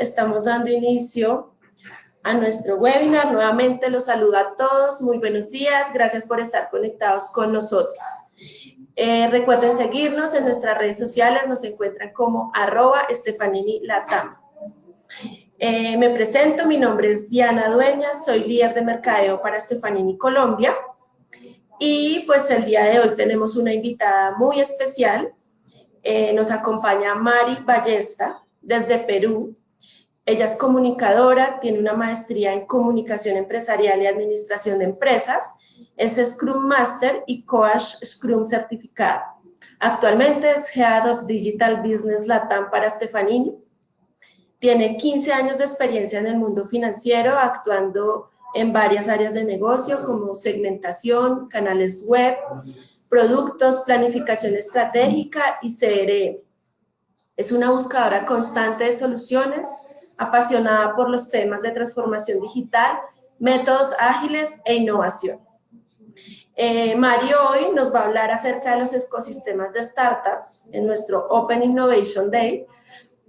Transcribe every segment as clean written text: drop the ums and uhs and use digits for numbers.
Estamos dando inicio a nuestro webinar. Nuevamente los saludo a todos. Muy buenos días. Gracias por estar conectados con nosotros. Recuerden seguirnos en nuestras redes sociales. Nos encuentran como @Stefanini-Latam. Me presento. Mi nombre es Diana Dueñas. Soy líder de mercadeo para Stefanini Colombia. Y pues el día de hoy tenemos una invitada muy especial. Nos acompaña Mari Ballesta desde Perú. Ella es comunicadora, tiene una maestría en comunicación empresarial y administración de empresas, es Scrum Master y Coach Scrum certificada. Actualmente es Head of Digital Business Latam para Stefanini. Tiene 15 años de experiencia en el mundo financiero, actuando en varias áreas de negocio como segmentación, canales web, productos, planificación estratégica y CRM. Es una buscadora constante de soluciones, apasionada por los temas de transformación digital, métodos ágiles e innovación. Mario hoy nos va a hablar acerca de los ecosistemas de startups en nuestro Open Innovation Day.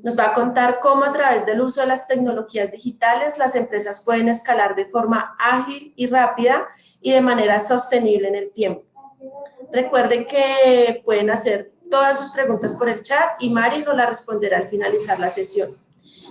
Nos va a contar cómo a través del uso de las tecnologías digitales las empresas pueden escalar de forma ágil y rápida y de manera sostenible en el tiempo. Recuerden que pueden hacer todas sus preguntas por el chat y Mari nos la responderá al finalizar la sesión.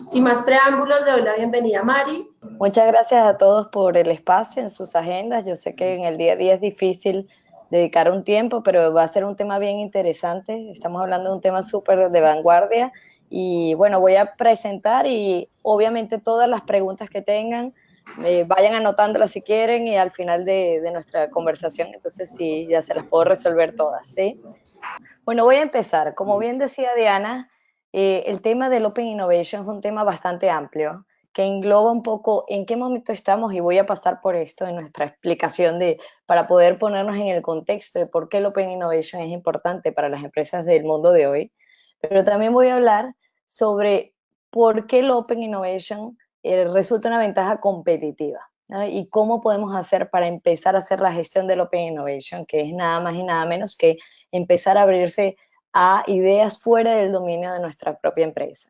Sin más preámbulos, le doy la bienvenida a Mari. Muchas gracias a todos por el espacio en sus agendas. Yo sé que en el día a día es difícil dedicar un tiempo, pero va a ser un tema bien interesante. Estamos hablando de un tema súper de vanguardia y bueno, voy a presentar y obviamente todas las preguntas que tengan, vayan anotándolas si quieren y al final de nuestra conversación, entonces sí, ya se las puedo resolver todas, ¿sí? Bueno, voy a empezar. Como bien decía Diana, el tema del Open Innovation es un tema bastante amplio que engloba un poco en qué momento estamos y voy a pasar por esto en nuestra explicación para poder ponernos en el contexto de por qué el Open Innovation es importante para las empresas del mundo de hoy. Pero también voy a hablar sobre por qué el Open Innovation resulta una ventaja competitiva, ¿no? Y cómo podemos hacer para empezar a hacer la gestión del Open Innovation, que es nada más y nada menos que empezar a abrirse a ideas fuera del dominio de nuestra propia empresa.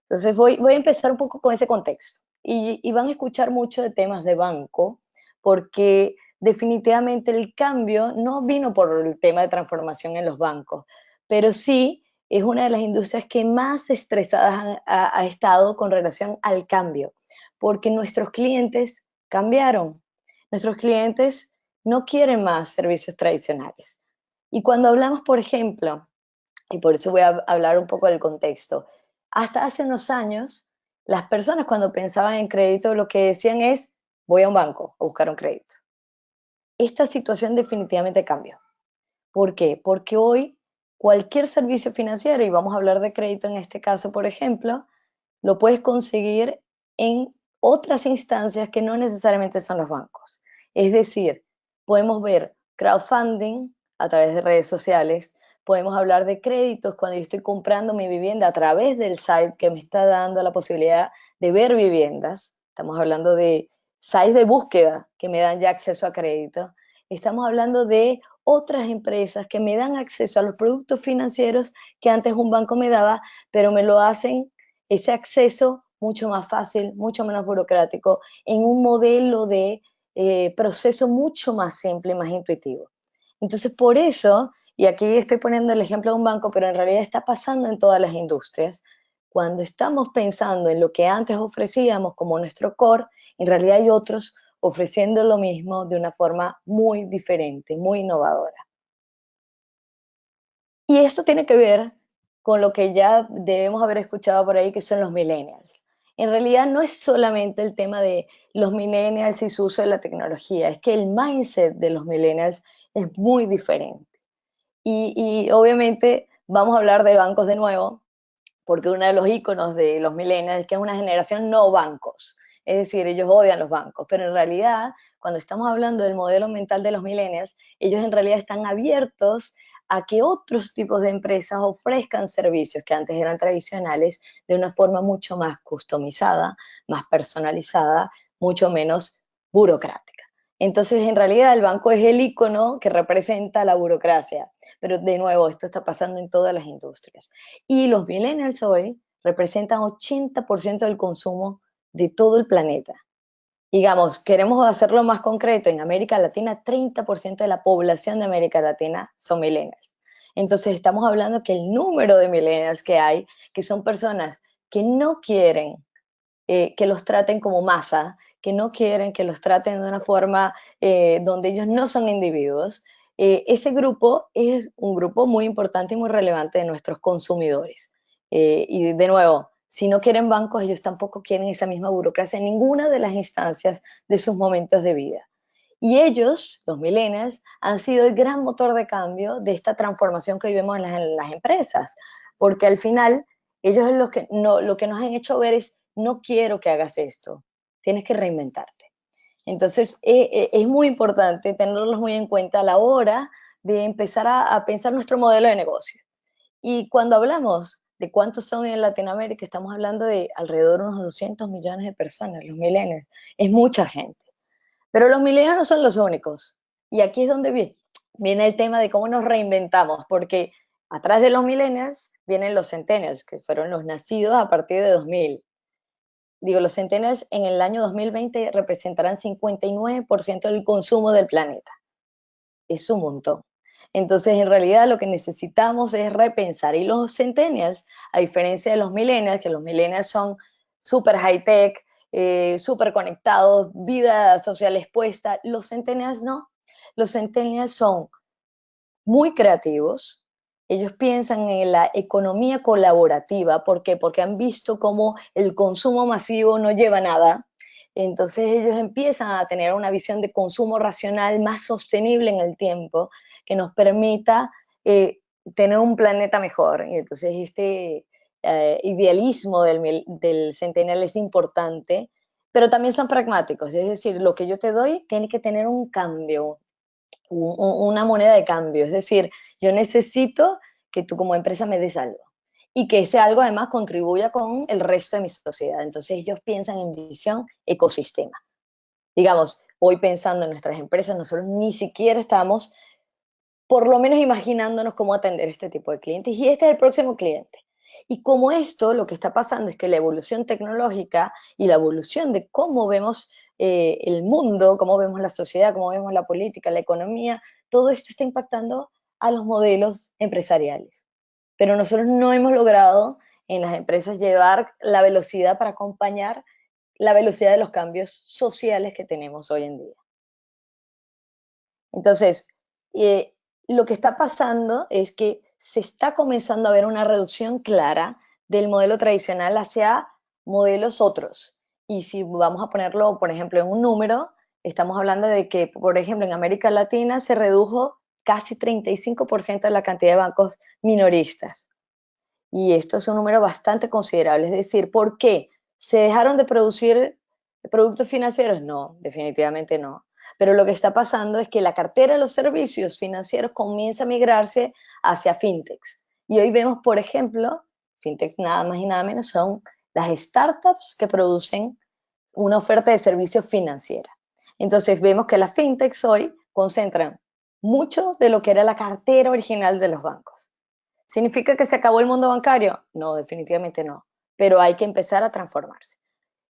Entonces voy a empezar un poco con ese contexto y van a escuchar mucho de temas de banco porque definitivamente el cambio no vino por el tema de transformación en los bancos, pero sí es una de las industrias que más estresadas ha estado con relación al cambio, porque nuestros clientes cambiaron. Nuestros clientes no quieren más servicios tradicionales. Y cuando hablamos, por ejemplo, y por eso voy a hablar un poco del contexto, hasta hace unos años, las personas cuando pensaban en crédito lo que decían es, voy a un banco a buscar un crédito. Esta situación definitivamente cambió. ¿Por qué? Porque hoy cualquier servicio financiero, y vamos a hablar de crédito en este caso, por ejemplo, lo puedes conseguir en otras instancias que no necesariamente son los bancos. Es decir, podemos ver crowdfunding a través de redes sociales, podemos hablar de créditos cuando yo estoy comprando mi vivienda a través del site que me está dando la posibilidad de ver viviendas. Estamos hablando de sites de búsqueda que me dan ya acceso a crédito. Estamos hablando de otras empresas que me dan acceso a los productos financieros que antes un banco me daba, pero me lo hacen ese acceso mucho más fácil, mucho menos burocrático, en un modelo de proceso mucho más simple y más intuitivo. Entonces, por eso, y aquí estoy poniendo el ejemplo de un banco, pero en realidad está pasando en todas las industrias, cuando estamos pensando en lo que antes ofrecíamos como nuestro core, en realidad hay otros ofreciendo lo mismo de una forma muy diferente, muy innovadora. Y esto tiene que ver con lo que ya debemos haber escuchado por ahí, que son los millennials. En realidad no es solamente el tema de los millennials y su uso de la tecnología, es que el mindset de los millennials es muy diferente. Y obviamente vamos a hablar de bancos de nuevo, porque uno de los íconos de los millennials es que es una generación no bancos. Es decir, ellos odian los bancos, pero en realidad, cuando estamos hablando del modelo mental de los millennials, ellos en realidad están abiertos a que otros tipos de empresas ofrezcan servicios que antes eran tradicionales de una forma mucho más customizada, más personalizada, mucho menos burocrática. Entonces, en realidad, el banco es el ícono que representa la burocracia, pero de nuevo, esto está pasando en todas las industrias. Y los millennials hoy representan 80% del consumo de todo el planeta. Digamos, queremos hacerlo más concreto, en América Latina, 30% de la población de América Latina son millennials. Entonces estamos hablando que el número de millennials que hay, que son personas que no quieren que los traten como masa, que no quieren que los traten de una forma donde ellos no son individuos, ese grupo es un grupo muy importante y muy relevante de nuestros consumidores. Y de nuevo, si no quieren bancos, ellos tampoco quieren esa misma burocracia en ninguna de las instancias de sus momentos de vida. Y ellos, los millennials, han sido el gran motor de cambio de esta transformación que hoy vemos en las empresas, porque al final ellos lo que nos han hecho ver es, no quiero que hagas esto, tienes que reinventarte. Entonces, es muy importante tenerlos muy en cuenta a la hora de empezar a pensar nuestro modelo de negocio. Y cuando hablamos de cuántos son en Latinoamérica, estamos hablando de alrededor de unos 200 millones de personas, los millennials. Es mucha gente. Pero los millennials no son los únicos. Y aquí es donde viene el tema de cómo nos reinventamos, porque atrás de los millennials vienen los centennials, que fueron los nacidos a partir de 2000. Digo, los centennials en el año 2020 representarán 59% del consumo del planeta. Es un montón. Entonces, en realidad lo que necesitamos es repensar. Y los centennials, a diferencia de los millennials, que los millennials son súper high-tech, súper conectados, vida social expuesta, los centennials no. Los centennials son muy creativos, ellos piensan en la economía colaborativa. ¿Por qué? Porque han visto cómo el consumo masivo no lleva a nada. Entonces ellos empiezan a tener una visión de consumo racional más sostenible en el tiempo, que nos permita tener un planeta mejor. Y entonces este idealismo del centennial es importante, pero también son pragmáticos. Es decir, lo que yo te doy tiene que tener un cambio, una moneda de cambio. Es decir, yo necesito que tú como empresa me des algo y que ese algo además contribuya con el resto de mi sociedad. Entonces ellos piensan en visión ecosistema. Digamos, hoy pensando en nuestras empresas, nosotros ni siquiera estamos por lo menos imaginándonos cómo atender este tipo de clientes, y este es el próximo cliente. Y como esto, lo que está pasando es que la evolución tecnológica y la evolución de cómo vemos el mundo, cómo vemos la sociedad, cómo vemos la política, la economía, todo esto está impactando a los modelos empresariales. Pero nosotros no hemos logrado en las empresas llevar la velocidad para acompañar la velocidad de los cambios sociales que tenemos hoy en día. Entonces, lo que está pasando es que se está comenzando a ver una reducción clara del modelo tradicional hacia modelos otros. Y si vamos a ponerlo, por ejemplo, en un número, estamos hablando de que, por ejemplo, en América Latina se redujo casi 35% de la cantidad de bancos minoristas. Y esto es un número bastante considerable. Es decir, ¿por qué? ¿Se dejaron de producir productos financieros? No, definitivamente no. Pero lo que está pasando es que la cartera de los servicios financieros comienza a migrarse hacia fintechs. Y hoy vemos, por ejemplo, fintechs nada más y nada menos son las startups que producen una oferta de servicios financiera. Entonces vemos que las fintechs hoy concentran mucho de lo que era la cartera original de los bancos. ¿Significa que se acabó el mundo bancario? No, definitivamente no, pero hay que empezar a transformarse.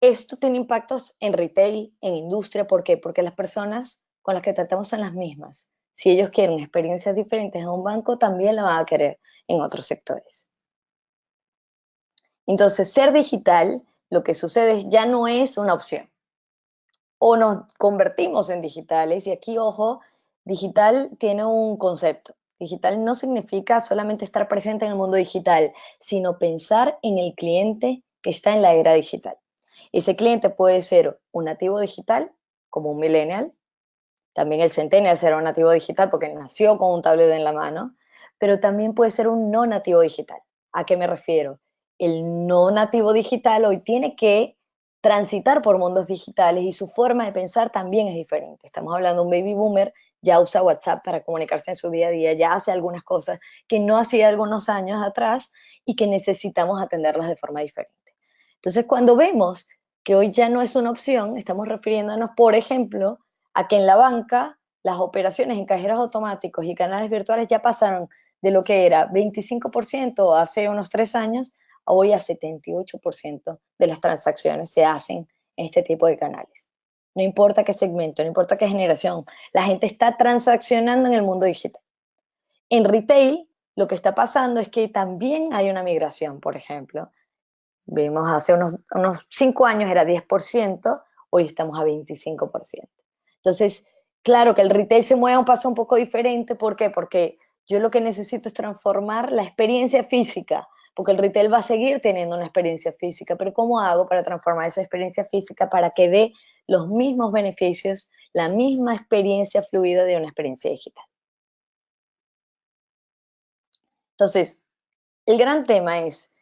Esto tiene impactos en retail, en industria. ¿Por qué? Porque las personas con las que tratamos son las mismas. Si ellos quieren experiencias diferentes en un banco, también la van a querer en otros sectores. Entonces, ser digital, lo que sucede es ya no es una opción. O nos convertimos en digitales, y aquí, ojo, digital tiene un concepto. Digital no significa solamente estar presente en el mundo digital, sino pensar en el cliente que está en la era digital. Ese cliente puede ser un nativo digital, como un millennial. También el centennial será un nativo digital porque nació con un tablet en la mano, pero también puede ser un no nativo digital. ¿A qué me refiero? El no nativo digital hoy tiene que transitar por mundos digitales y su forma de pensar también es diferente. Estamos hablando de un baby boomer, ya usa WhatsApp para comunicarse en su día a día, ya hace algunas cosas que no hacía algunos años atrás y que necesitamos atenderlas de forma diferente. Entonces, cuando vemos que hoy ya no es una opción, estamos refiriéndonos, por ejemplo, a que en la banca las operaciones en cajeros automáticos y canales virtuales ya pasaron de lo que era 25% hace unos 3 años hoy a 78% de las transacciones se hacen en este tipo de canales. No importa qué segmento, no importa qué generación, la gente está transaccionando en el mundo digital. En retail, lo que está pasando es que también hay una migración, por ejemplo. Vimos hace unos 5 años era 10%, hoy estamos a 25%. Entonces, claro que el retail se mueve a un paso un poco diferente. ¿Por qué? Porque yo lo que necesito es transformar la experiencia física, porque el retail va a seguir teniendo una experiencia física, pero ¿cómo hago para transformar esa experiencia física para que dé los mismos beneficios, la misma experiencia fluida de una experiencia digital? Entonces, el gran tema es,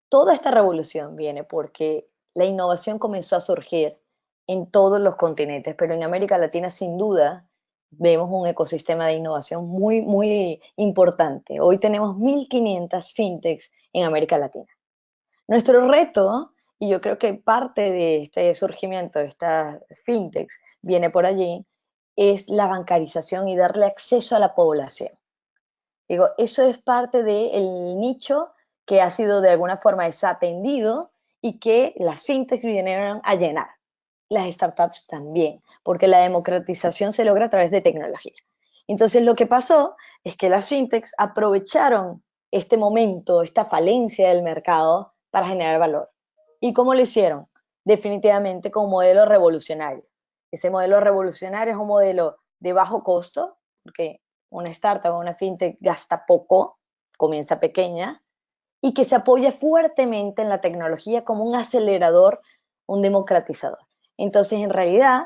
toda esta revolución viene porque la innovación comenzó a surgir en todos los continentes, pero en América Latina sin duda vemos un ecosistema de innovación muy, muy importante. Hoy tenemos 1.500 fintechs en América Latina. Nuestro reto, y yo creo que parte de este surgimiento de estas fintechs viene por allí, es la bancarización y darle acceso a la población. Digo, eso es parte del nicho que ha sido de alguna forma desatendido y que las fintechs vinieron a llenar. Las startups también, porque la democratización se logra a través de tecnología. Entonces, lo que pasó es que las fintechs aprovecharon este momento, esta falencia del mercado para generar valor. ¿Y cómo lo hicieron? Definitivamente con un modelo revolucionario. Ese modelo revolucionario es un modelo de bajo costo, porque una startup o una fintech gasta poco, comienza pequeña, y que se apoya fuertemente en la tecnología como un acelerador, un democratizador. Entonces, en realidad,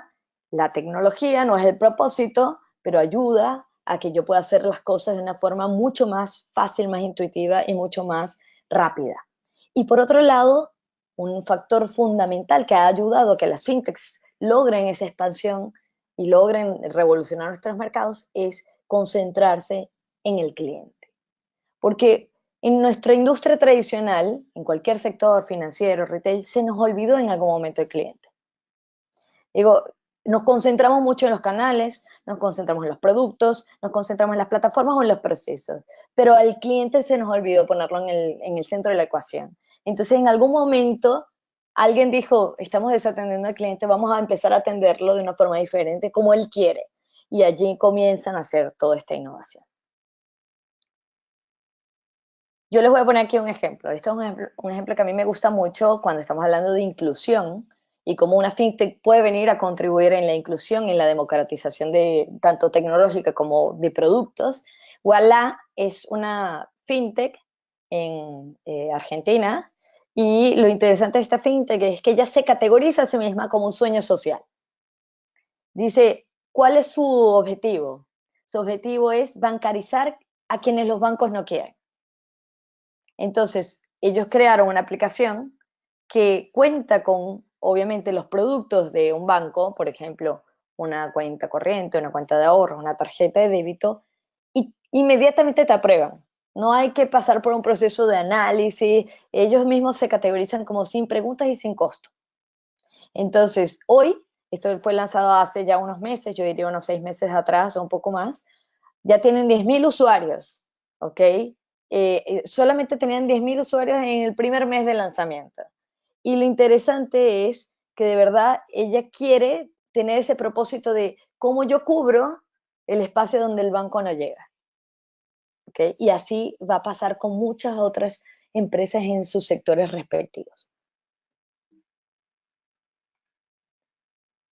la tecnología no es el propósito, pero ayuda a que yo pueda hacer las cosas de una forma mucho más fácil, más intuitiva y mucho más rápida. Y por otro lado, un factor fundamental que ha ayudado a que las fintechs logren esa expansión y logren revolucionar nuestros mercados es concentrarse en el cliente. Porque en nuestra industria tradicional, en cualquier sector financiero, retail, se nos olvidó en algún momento el cliente. Digo, nos concentramos mucho en los canales, nos concentramos en los productos, nos concentramos en las plataformas o en los procesos, pero al cliente se nos olvidó ponerlo en el centro de la ecuación. Entonces, en algún momento, alguien dijo, estamos desatendiendo al cliente, vamos a empezar a atenderlo de una forma diferente, como él quiere. Y allí comienzan a hacer toda esta innovación. Yo les voy a poner aquí un ejemplo. Este es un ejemplo que a mí me gusta mucho cuando estamos hablando de inclusión y cómo una fintech puede venir a contribuir en la inclusión, en la democratización de tanto tecnológica como de productos. Ualá es una fintech en Argentina y lo interesante de esta fintech es que ella se categoriza a sí misma como un sueño social. Dice, ¿cuál es su objetivo? Su objetivo es bancarizar a quienes los bancos no quieren. Entonces, ellos crearon una aplicación que cuenta con, obviamente, los productos de un banco, por ejemplo, una cuenta corriente, una cuenta de ahorro, una tarjeta de débito, y inmediatamente te aprueban. No hay que pasar por un proceso de análisis, ellos mismos se categorizan como sin preguntas y sin costo. Entonces, hoy, esto fue lanzado hace ya unos meses, yo diría unos 6 meses atrás o un poco más, ya tienen 10.000 usuarios, ¿ok? Solamente tenían 10.000 usuarios en el primer mes de lanzamiento. Y lo interesante es que de verdad ella quiere tener ese propósito de cómo yo cubro el espacio donde el banco no llega. ¿Okay? Y así va a pasar con muchas otras empresas en sus sectores respectivos.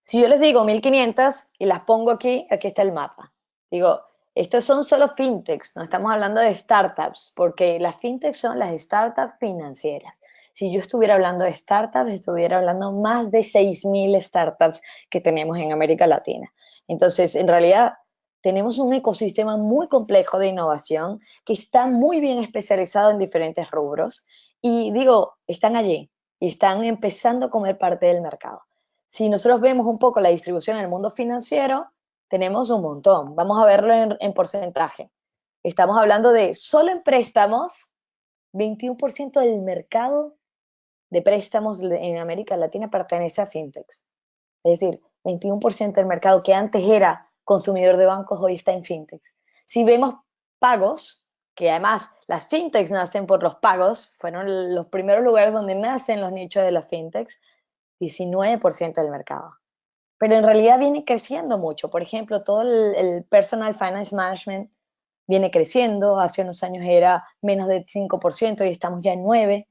Si yo les digo 1.500 y las pongo aquí, aquí está el mapa. Digo, estos son solo fintechs, no estamos hablando de startups, porque las fintechs son las startups financieras. Si yo estuviera hablando de startups, estuviera hablando más de 6.000 startups que tenemos en América Latina. Entonces, en realidad, tenemos un ecosistema muy complejo de innovación que está muy bien especializado en diferentes rubros y digo, están allí y están empezando a comer parte del mercado. Si nosotros vemos un poco la distribución en el mundo financiero, tenemos un montón. Vamos a verlo en porcentaje. Estamos hablando de solo en préstamos, 21% del mercado de préstamos en América Latina pertenece a fintechs. Es decir, 21% del mercado que antes era consumidor de bancos hoy está en fintechs. Si vemos pagos, que además las fintechs nacen por los pagos, fueron los primeros lugares donde nacen los nichos de las fintechs, 19% del mercado. Pero en realidad viene creciendo mucho. Por ejemplo, todo el personal finance management viene creciendo. Hace unos años era menos del 5% y estamos ya en 9%.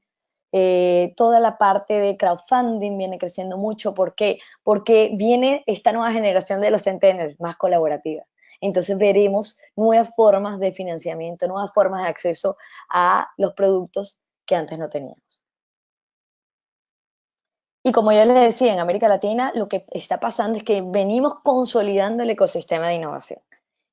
Toda la parte de crowdfunding viene creciendo mucho. ¿Por qué? Porque viene esta nueva generación de los centenarios más colaborativa. Entonces veremos nuevas formas de financiamiento, nuevas formas de acceso a los productos que antes no teníamos. Y como yo les decía, en América Latina lo que está pasando es que venimos consolidando el ecosistema de innovación.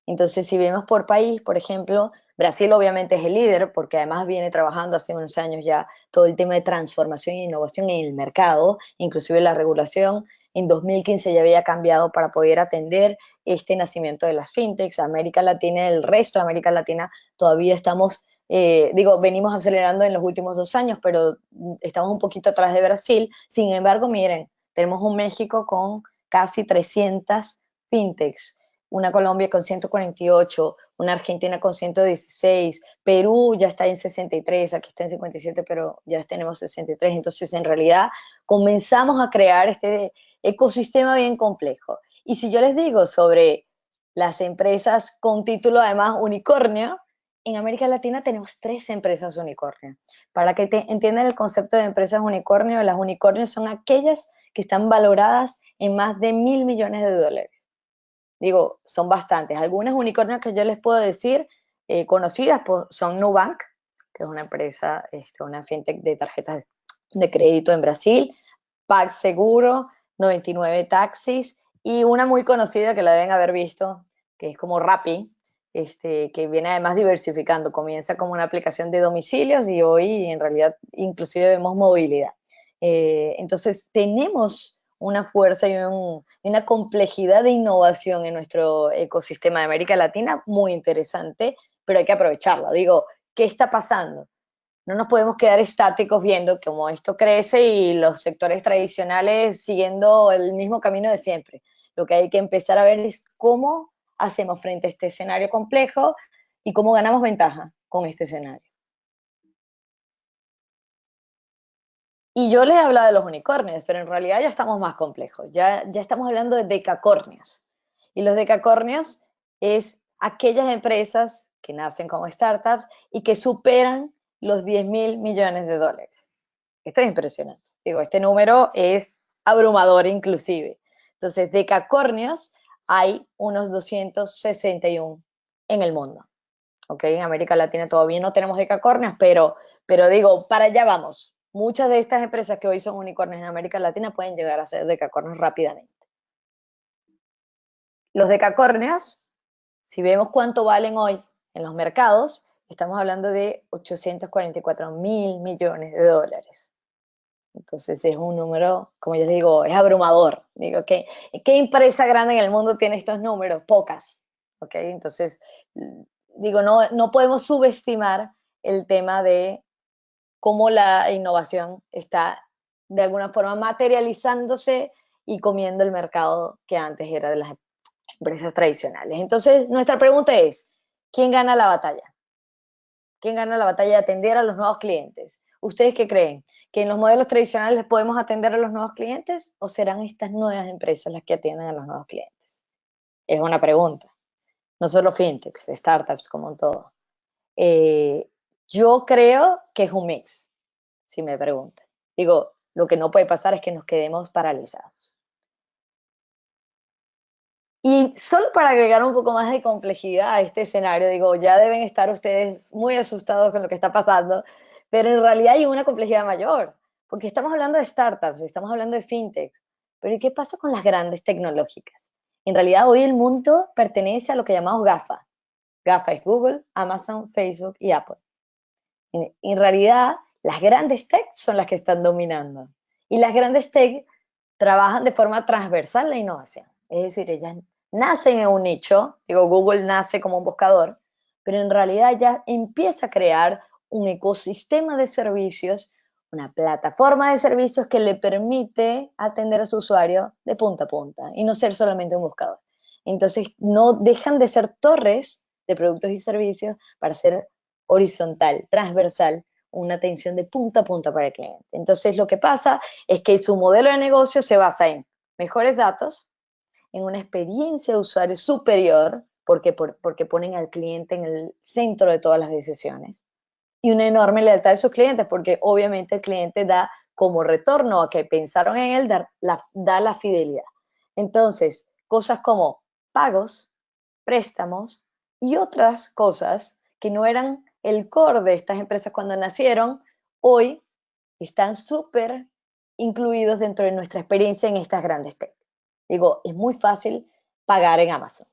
Entonces, si vemos por país, por ejemplo, Brasil obviamente es el líder porque además viene trabajando hace unos años ya todo el tema de transformación e innovación en el mercado, inclusive la regulación. En 2015 ya había cambiado para poder atender este nacimiento de las fintechs. América Latina, el resto de América Latina, todavía estamos, venimos acelerando en los últimos 2 años, pero estamos un poquito atrás de Brasil. Sin embargo, miren, tenemos un México con casi 300 fintechs, una Colombia con 148, una Argentina con 116, Perú ya está en 63, aquí está en 57, pero ya tenemos 63. Entonces, en realidad, comenzamos a crear este ecosistema bien complejo. Y si yo les digo sobre las empresas con título, además, unicornio, en América Latina tenemos 3 empresas unicornio. Para que entiendan el concepto de empresas unicornio, las unicornios son aquellas que están valoradas en más de $1.000 millones. Digo, son bastantes. Algunas unicornios que yo les puedo decir, conocidas, son Nubank, que es una empresa, una fintech de tarjetas de crédito en Brasil, PagSeguro, 99 Taxis, y una muy conocida que la deben haber visto, que es como Rappi, que viene además diversificando. Comienza como una aplicación de domicilios y hoy en realidad inclusive vemos movilidad. Entonces tenemos una fuerza y una complejidad de innovación en nuestro ecosistema de América Latina muy interesante, pero hay que aprovecharlo. Digo, ¿qué está pasando? No nos podemos quedar estáticos viendo cómo esto crece y los sectores tradicionales siguiendo el mismo camino de siempre. Lo que hay que empezar a ver es cómo hacemos frente a este escenario complejo y cómo ganamos ventaja con este escenario. Y yo les he hablado de los unicornios, pero en realidad ya estamos más complejos. Ya estamos hablando de decacornios. Y los decacornios es aquellas empresas que nacen como startups y que superan los $10.000 millones. Esto es impresionante. Digo, este número es abrumador inclusive. Entonces, decacornios hay unos 261 en el mundo. ¿Ok? En América Latina todavía no tenemos decacornios, pero digo, para allá vamos. Muchas de estas empresas que hoy son unicornios en América Latina pueden llegar a ser decacornios rápidamente. Los decacornios, si vemos cuánto valen hoy en los mercados, estamos hablando de $844.000 millones. Entonces es un número, como yo les digo, es abrumador. Digo, ¿qué empresa grande en el mundo tiene estos números? Pocas. ¿Ok? Entonces, digo, no podemos subestimar el tema de cómo la innovación está de alguna forma materializándose y comiendo el mercado que antes era de las empresas tradicionales. Entonces, nuestra pregunta es, ¿quién gana la batalla? ¿Quién gana la batalla de atender a los nuevos clientes? ¿Ustedes qué creen? ¿Que en los modelos tradicionales podemos atender a los nuevos clientes o serán estas nuevas empresas las que atienden a los nuevos clientes? Es una pregunta. No solo fintechs, startups como en todo. Yo creo que es un mix, si me preguntan. Digo, lo que no puede pasar es que nos quedemos paralizados. Y solo para agregar un poco más de complejidad a este escenario, digo, ya deben estar ustedes muy asustados con lo que está pasando, pero en realidad hay una complejidad mayor, porque estamos hablando de startups, estamos hablando de fintechs, pero ¿y qué pasa con las grandes tecnológicas? En realidad hoy el mundo pertenece a lo que llamamos GAFA. GAFA es Google, Amazon, Facebook y Apple. En realidad, las grandes tech son las que están dominando. Y las grandes tech trabajan de forma transversal la innovación. Es decir, ellas nacen en un nicho, digo, Google nace como un buscador, pero en realidad ya empieza a crear un ecosistema de servicios, una plataforma de servicios que le permite atender a su usuario de punta a punta y no ser solamente un buscador. Entonces, no dejan de ser torres de productos y servicios para ser horizontal, transversal, una atención de punta a punta para el cliente. Entonces, lo que pasa es que su modelo de negocio se basa en mejores datos, en una experiencia de usuario superior, porque ponen al cliente en el centro de todas las decisiones, y una enorme lealtad de sus clientes, porque obviamente el cliente da como retorno a que pensaron en él, da la fidelidad. Entonces, cosas como pagos, préstamos y otras cosas que no eran el core de estas empresas cuando nacieron, hoy están súper incluidos dentro de nuestra experiencia en estas grandes tech. Digo, es muy fácil pagar en Amazon.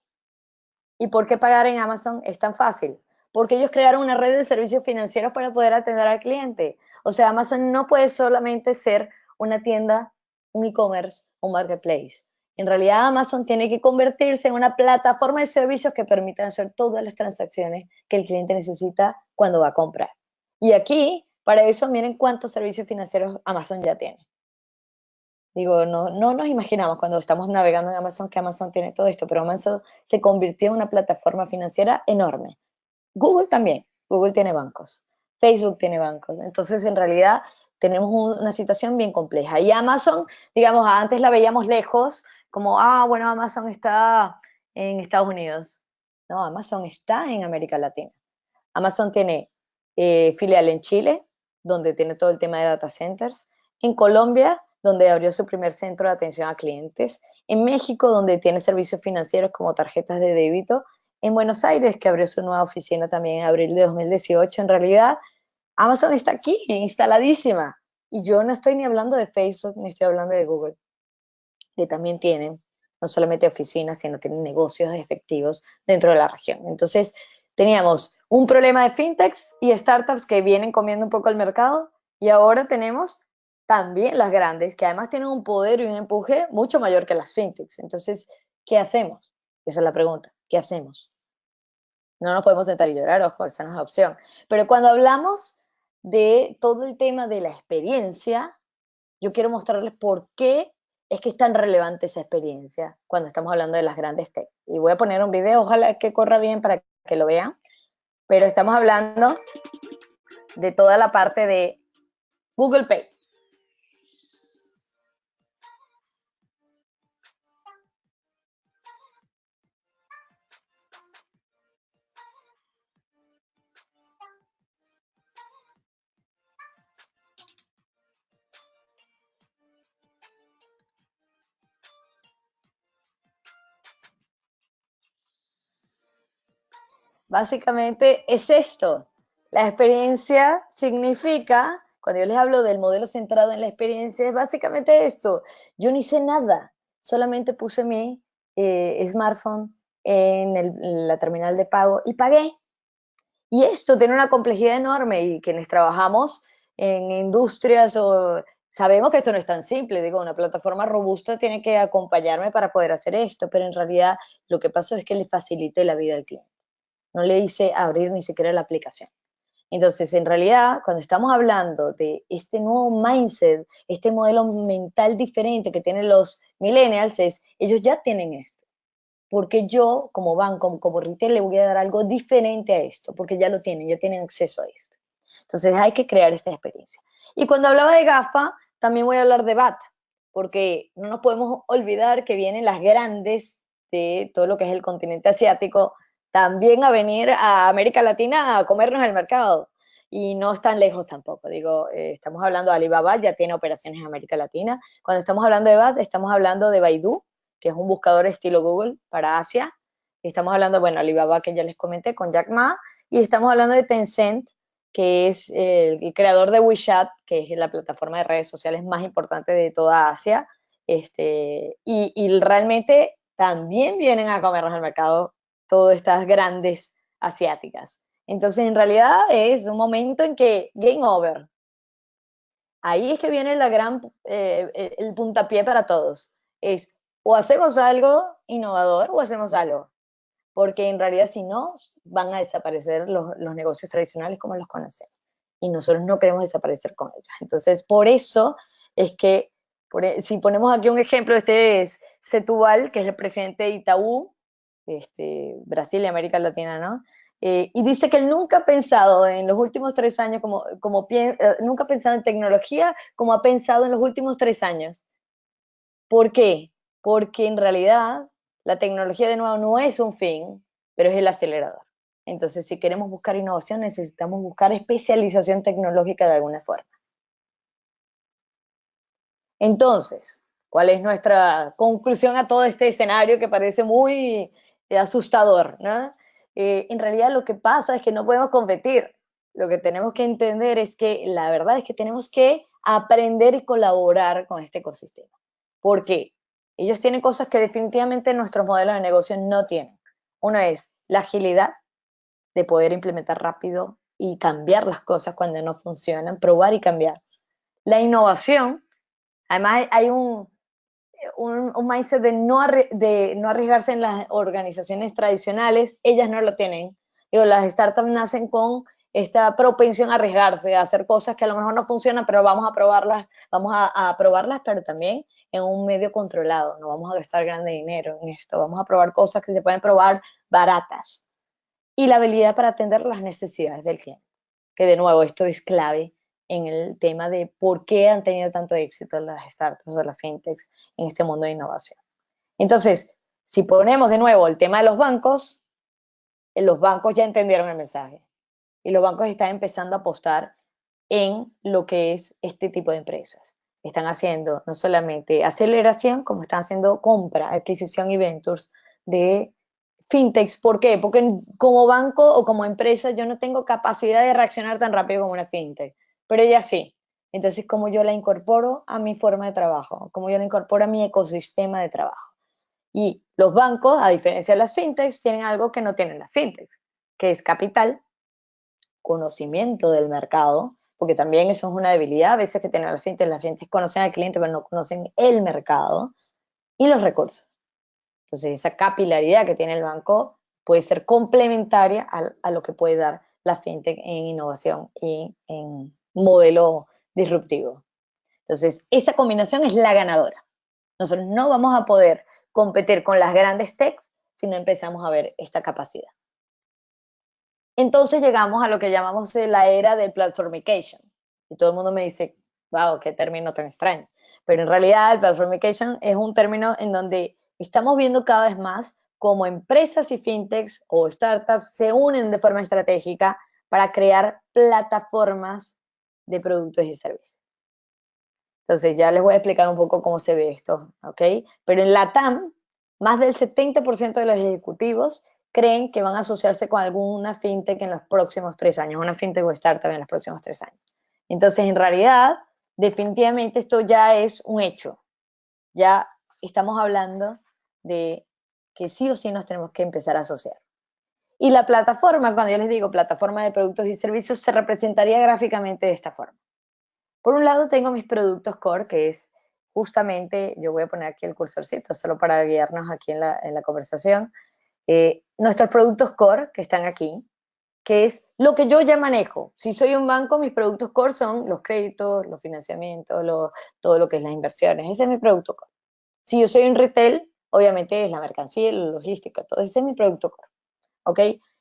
¿Y por qué pagar en Amazon es tan fácil? Porque ellos crearon una red de servicios financieros para poder atender al cliente. O sea, Amazon no puede solamente ser una tienda, un e-commerce, un marketplace. En realidad, Amazon tiene que convertirse en una plataforma de servicios que permitan hacer todas las transacciones que el cliente necesita cuando va a comprar. Y aquí, para eso, miren cuántos servicios financieros Amazon ya tiene. Digo, no nos imaginamos cuando estamos navegando en Amazon que Amazon tiene todo esto, pero Amazon se convirtió en una plataforma financiera enorme. Google también, Google tiene bancos, Facebook tiene bancos, entonces en realidad tenemos una situación bien compleja. Y Amazon, digamos, antes la veíamos lejos, como, bueno, Amazon está en Estados Unidos. No, Amazon está en América Latina. Amazon tiene filial en Chile, donde tiene todo el tema de data centers, en Colombia, donde abrió su primer centro de atención a clientes, en México, donde tiene servicios financieros como tarjetas de débito, en Buenos Aires, que abrió su nueva oficina también en abril de 2018. En realidad, Amazon está aquí, instaladísima. Y yo no estoy ni hablando de Facebook, ni estoy hablando de Google, que también tienen no solamente oficinas, sino tienen negocios efectivos dentro de la región. Entonces, teníamos un problema de fintechs y startups que vienen comiendo un poco el mercado, y ahora tenemos también las grandes, que además tienen un poder y un empuje mucho mayor que las fintechs. Entonces, ¿qué hacemos? Esa es la pregunta. ¿Qué hacemos? No nos podemos sentar y llorar, ojo, esa no es la opción. Pero cuando hablamos de todo el tema de la experiencia, yo quiero mostrarles por qué es que es tan relevante esa experiencia cuando estamos hablando de las grandes tech. Y voy a poner un video, ojalá que corra bien para que lo vean, pero estamos hablando de toda la parte de Google Pay. Básicamente es esto. La experiencia significa, cuando yo les hablo del modelo centrado en la experiencia, es básicamente esto. Yo no hice nada, solamente puse mi smartphone en la terminal de pago y pagué. Y esto tiene una complejidad enorme, y quienes trabajamos en industrias o sabemos que esto no es tan simple. Digo, una plataforma robusta tiene que acompañarme para poder hacer esto, pero en realidad lo que pasó es que le facilité la vida al cliente. No le hice abrir ni siquiera la aplicación. Entonces, en realidad, cuando estamos hablando de este nuevo mindset, este modelo mental diferente que tienen los millennials, ellos ya tienen esto. Porque yo, como banco, como retail, le voy a dar algo diferente a esto, porque ya tienen acceso a esto. Entonces, hay que crear esta experiencia. Y cuando hablaba de GAFA, también voy a hablar de BAT, porque no nos podemos olvidar que vienen las grandes de todo lo que es el continente asiático, también a venir a América Latina a comernos el mercado. Y no están lejos tampoco. Digo, estamos hablando de Alibaba, ya tiene operaciones en América Latina. Cuando estamos hablando de BAT, estamos hablando de Baidu, que es un buscador estilo Google para Asia. Estamos hablando, bueno, Alibaba, que ya les comenté, con Jack Ma, y estamos hablando de Tencent, que es el creador de WeChat, que es la plataforma de redes sociales más importante de toda Asia. Y realmente también vienen a comernos el mercado todas estas grandes asiáticas. Entonces, en realidad es un momento en que game over. Ahí es que viene el puntapié para todos. Es o hacemos algo innovador o hacemos algo. Porque en realidad si no, van a desaparecer los negocios tradicionales como los conocemos. Y nosotros no queremos desaparecer con ellos. Entonces, por eso es que, si ponemos aquí un ejemplo, este es Setúbal, que es el presidente de Itaú, Brasil y América Latina, ¿no? y dice que él nunca ha pensado en los últimos 3 años, nunca ha pensado en tecnología como ha pensado en los últimos 3 años. ¿Por qué? Porque en realidad la tecnología de nuevo no es un fin, pero es el acelerador. Entonces, si queremos buscar innovación, necesitamos buscar especialización tecnológica de alguna forma. Entonces, ¿cuál es nuestra conclusión a todo este escenario que parece muy asustador, ¿no? En realidad lo que pasa es que no podemos competir. Lo que tenemos que entender es que la verdad es que tenemos que aprender y colaborar con este ecosistema. ¿Por qué? Ellos tienen cosas que definitivamente nuestros modelos de negocio no tienen. Una es la agilidad de poder implementar rápido y cambiar las cosas cuando no funcionan, probar y cambiar. La innovación. Además, hay un mindset de no arriesgarse en las organizaciones tradicionales, ellas no lo tienen. Digo, las startups nacen con esta propensión a arriesgarse, a hacer cosas que a lo mejor no funcionan, pero vamos a probarlas, pero también en un medio controlado. No vamos a gastar grande dinero en esto, vamos a probar cosas que se pueden probar baratas. Y la habilidad para atender las necesidades del cliente, que de nuevo esto es clave en el tema de por qué han tenido tanto éxito las startups o las fintechs en este mundo de innovación. Entonces, si ponemos de nuevo el tema de los bancos ya entendieron el mensaje y los bancos están empezando a apostar en lo que es este tipo de empresas. Están haciendo no solamente aceleración, como están haciendo compra, adquisición y ventures de fintechs. ¿Por qué? Porque como banco o como empresa yo no tengo capacidad de reaccionar tan rápido como una fintech, pero ella sí. Entonces, como yo la incorporo a mi forma de trabajo, como yo la incorporo a mi ecosistema de trabajo. Y los bancos, a diferencia de las fintechs, tienen algo que no tienen las fintechs, que es capital, conocimiento del mercado, porque también eso es una debilidad a veces que tienen las fintechs conocen al cliente pero no conocen el mercado, y los recursos. Entonces, esa capilaridad que tiene el banco puede ser complementaria a lo que puede dar la fintech en innovación y en modelo disruptivo. Entonces, esa combinación es la ganadora. Nosotros no vamos a poder competir con las grandes techs si no empezamos a ver esta capacidad. Entonces llegamos a lo que llamamos la era del platformication. Y todo el mundo me dice, wow, qué término tan extraño. Pero en realidad el platformication es un término en donde estamos viendo cada vez más cómo empresas y fintechs o startups se unen de forma estratégica para crear plataformas de productos y servicios. Entonces ya les voy a explicar un poco cómo se ve esto, ¿ok? Pero en LATAM, más del 70% de los ejecutivos creen que van a asociarse con alguna fintech en los próximos 3 años, una fintech o startup en los próximos 3 años. Entonces, en realidad, definitivamente esto ya es un hecho. Ya estamos hablando de que sí o sí nos tenemos que empezar a asociar. Y la plataforma, cuando yo les digo plataforma de productos y servicios, se representaría gráficamente de esta forma. Por un lado tengo mis productos core, que es justamente, yo voy a poner aquí el cursorcito solo para guiarnos aquí en la conversación, nuestros productos core que están aquí, que es lo que yo ya manejo. Si soy un banco, mis productos core son los créditos, los financiamientos, todo lo que es las inversiones. Ese es mi producto core. Si yo soy un retail, obviamente es la mercancía, la logística, todo ese es mi producto core. ¿Ok?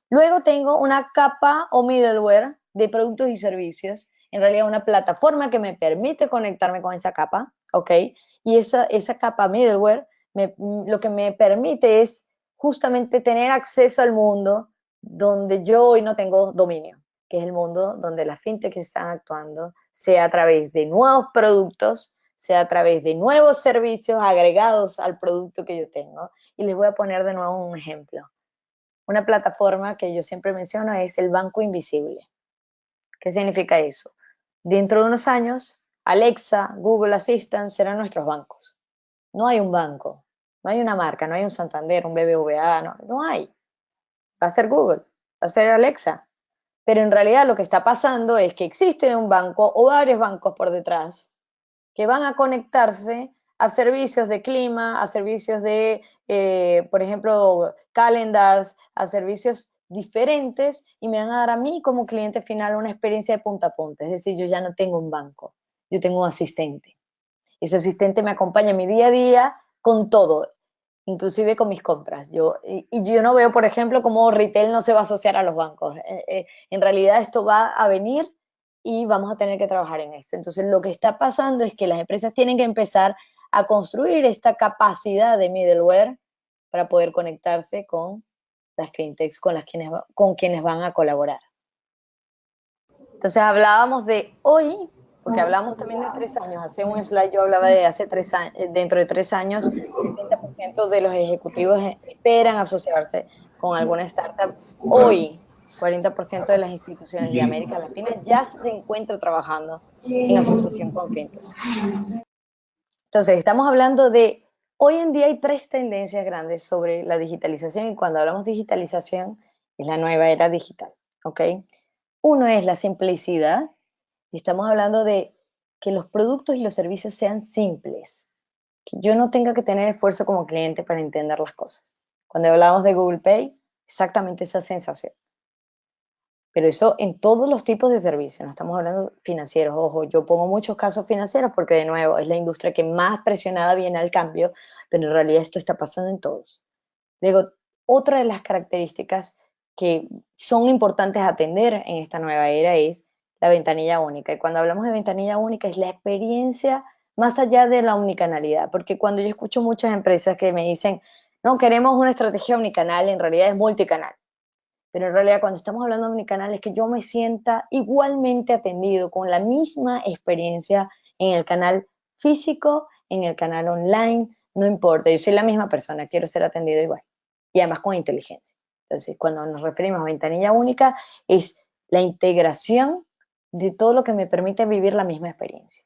Luego tengo una capa o middleware de productos y servicios, en realidad una plataforma que me permite conectarme con esa capa, ¿ok? Y esa capa middleware lo que me permite es justamente tener acceso al mundo donde yo hoy no tengo dominio, que es el mundo donde las fintechs están actuando, sea a través de nuevos productos, sea a través de nuevos servicios agregados al producto que yo tengo. Y les voy a poner de nuevo un ejemplo. Una plataforma que yo siempre menciono es el banco invisible. ¿Qué significa eso? Dentro de unos años, Alexa, Google Assistant serán nuestros bancos. No hay un banco, no hay una marca, no hay un Santander, un BBVA, no hay. Va a ser Google, va a ser Alexa. Pero en realidad lo que está pasando es que existe un banco o varios bancos por detrás que van a conectarse a servicios de clima, a servicios de, por ejemplo, calendars, a servicios diferentes y me van a dar a mí como cliente final una experiencia de punta a punta. Es decir, yo ya no tengo un banco, yo tengo un asistente. Ese asistente me acompaña en mi día a día con todo. inclusive con mis compras. Y yo no veo, por ejemplo, cómo retail no se va a asociar a los bancos. En realidad esto va a venir y vamos a tener que trabajar en esto. Entonces, lo que está pasando es que las empresas tienen que empezar a construir esta capacidad de middleware para poder conectarse con las fintechs con quienes van a colaborar. Entonces hablábamos de hoy, porque hablamos también de 3 años. Hace un slide yo hablaba de hace 3 años, dentro de 3 años, 70% de los ejecutivos esperan asociarse con alguna startup. Hoy, 40% de las instituciones de América Latina ya se encuentran trabajando en asociación con fintechs. Entonces, estamos hablando de, hoy en día hay 3 tendencias grandes sobre la digitalización, y cuando hablamos de digitalización es la nueva era digital, ¿ok? Uno es la simplicidad, y estamos hablando de que los productos y los servicios sean simples, que yo no tenga que tener esfuerzo como cliente para entender las cosas. Cuando hablamos de Google Pay, exactamente esa sensación. Pero eso en todos los tipos de servicios, no estamos hablando financieros. Ojo, yo pongo muchos casos financieros porque, de nuevo, es la industria que más presionada viene al cambio, pero en realidad esto está pasando en todos. Luego, otra de las características que son importantes atender en esta nueva era es la ventanilla única. Y cuando hablamos de ventanilla única es la experiencia más allá de la omnicanalidad, porque cuando yo escucho muchas empresas que me dicen, no, queremos una estrategia omnicanal, en realidad es multicanal. Pero en realidad cuando estamos hablando de omnicanal es que yo me sienta igualmente atendido con la misma experiencia en el canal físico, en el canal online, no importa, yo soy la misma persona, quiero ser atendido igual y además con inteligencia. Entonces, cuando nos referimos a ventanilla única, es la integración de todo lo que me permite vivir la misma experiencia.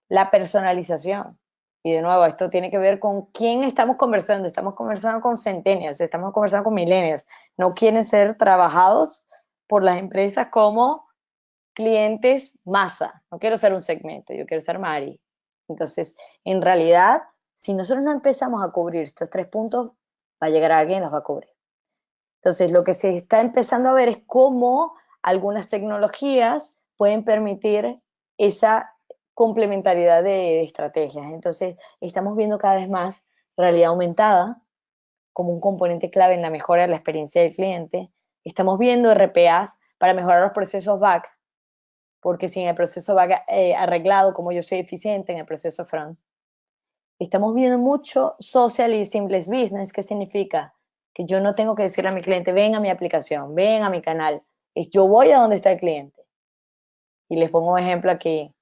La personalización. Y de nuevo, esto tiene que ver con quién estamos conversando. Estamos conversando con centennials, estamos conversando con millennials. No quieren ser trabajados por las empresas como clientes masa. No quiero ser un segmento, yo quiero ser Mari. Entonces, en realidad, si nosotros no empezamos a cubrir estos 3 puntos, va a llegar alguien y las va a cubrir. Entonces, lo que se está empezando a ver es cómo algunas tecnologías pueden permitir esa complementariedad de estrategias. Entonces, estamos viendo cada vez más realidad aumentada como un componente clave en la mejora de la experiencia del cliente. Estamos viendo RPAs para mejorar los procesos back, porque sin el proceso back arreglado, como yo soy eficiente en el proceso front. Estamos viendo mucho social y seamless business. ¿Qué significa? Que yo no tengo que decirle a mi cliente, ven a mi aplicación, ven a mi canal. Es yo voy a donde está el cliente. Y les pongo un ejemplo aquí.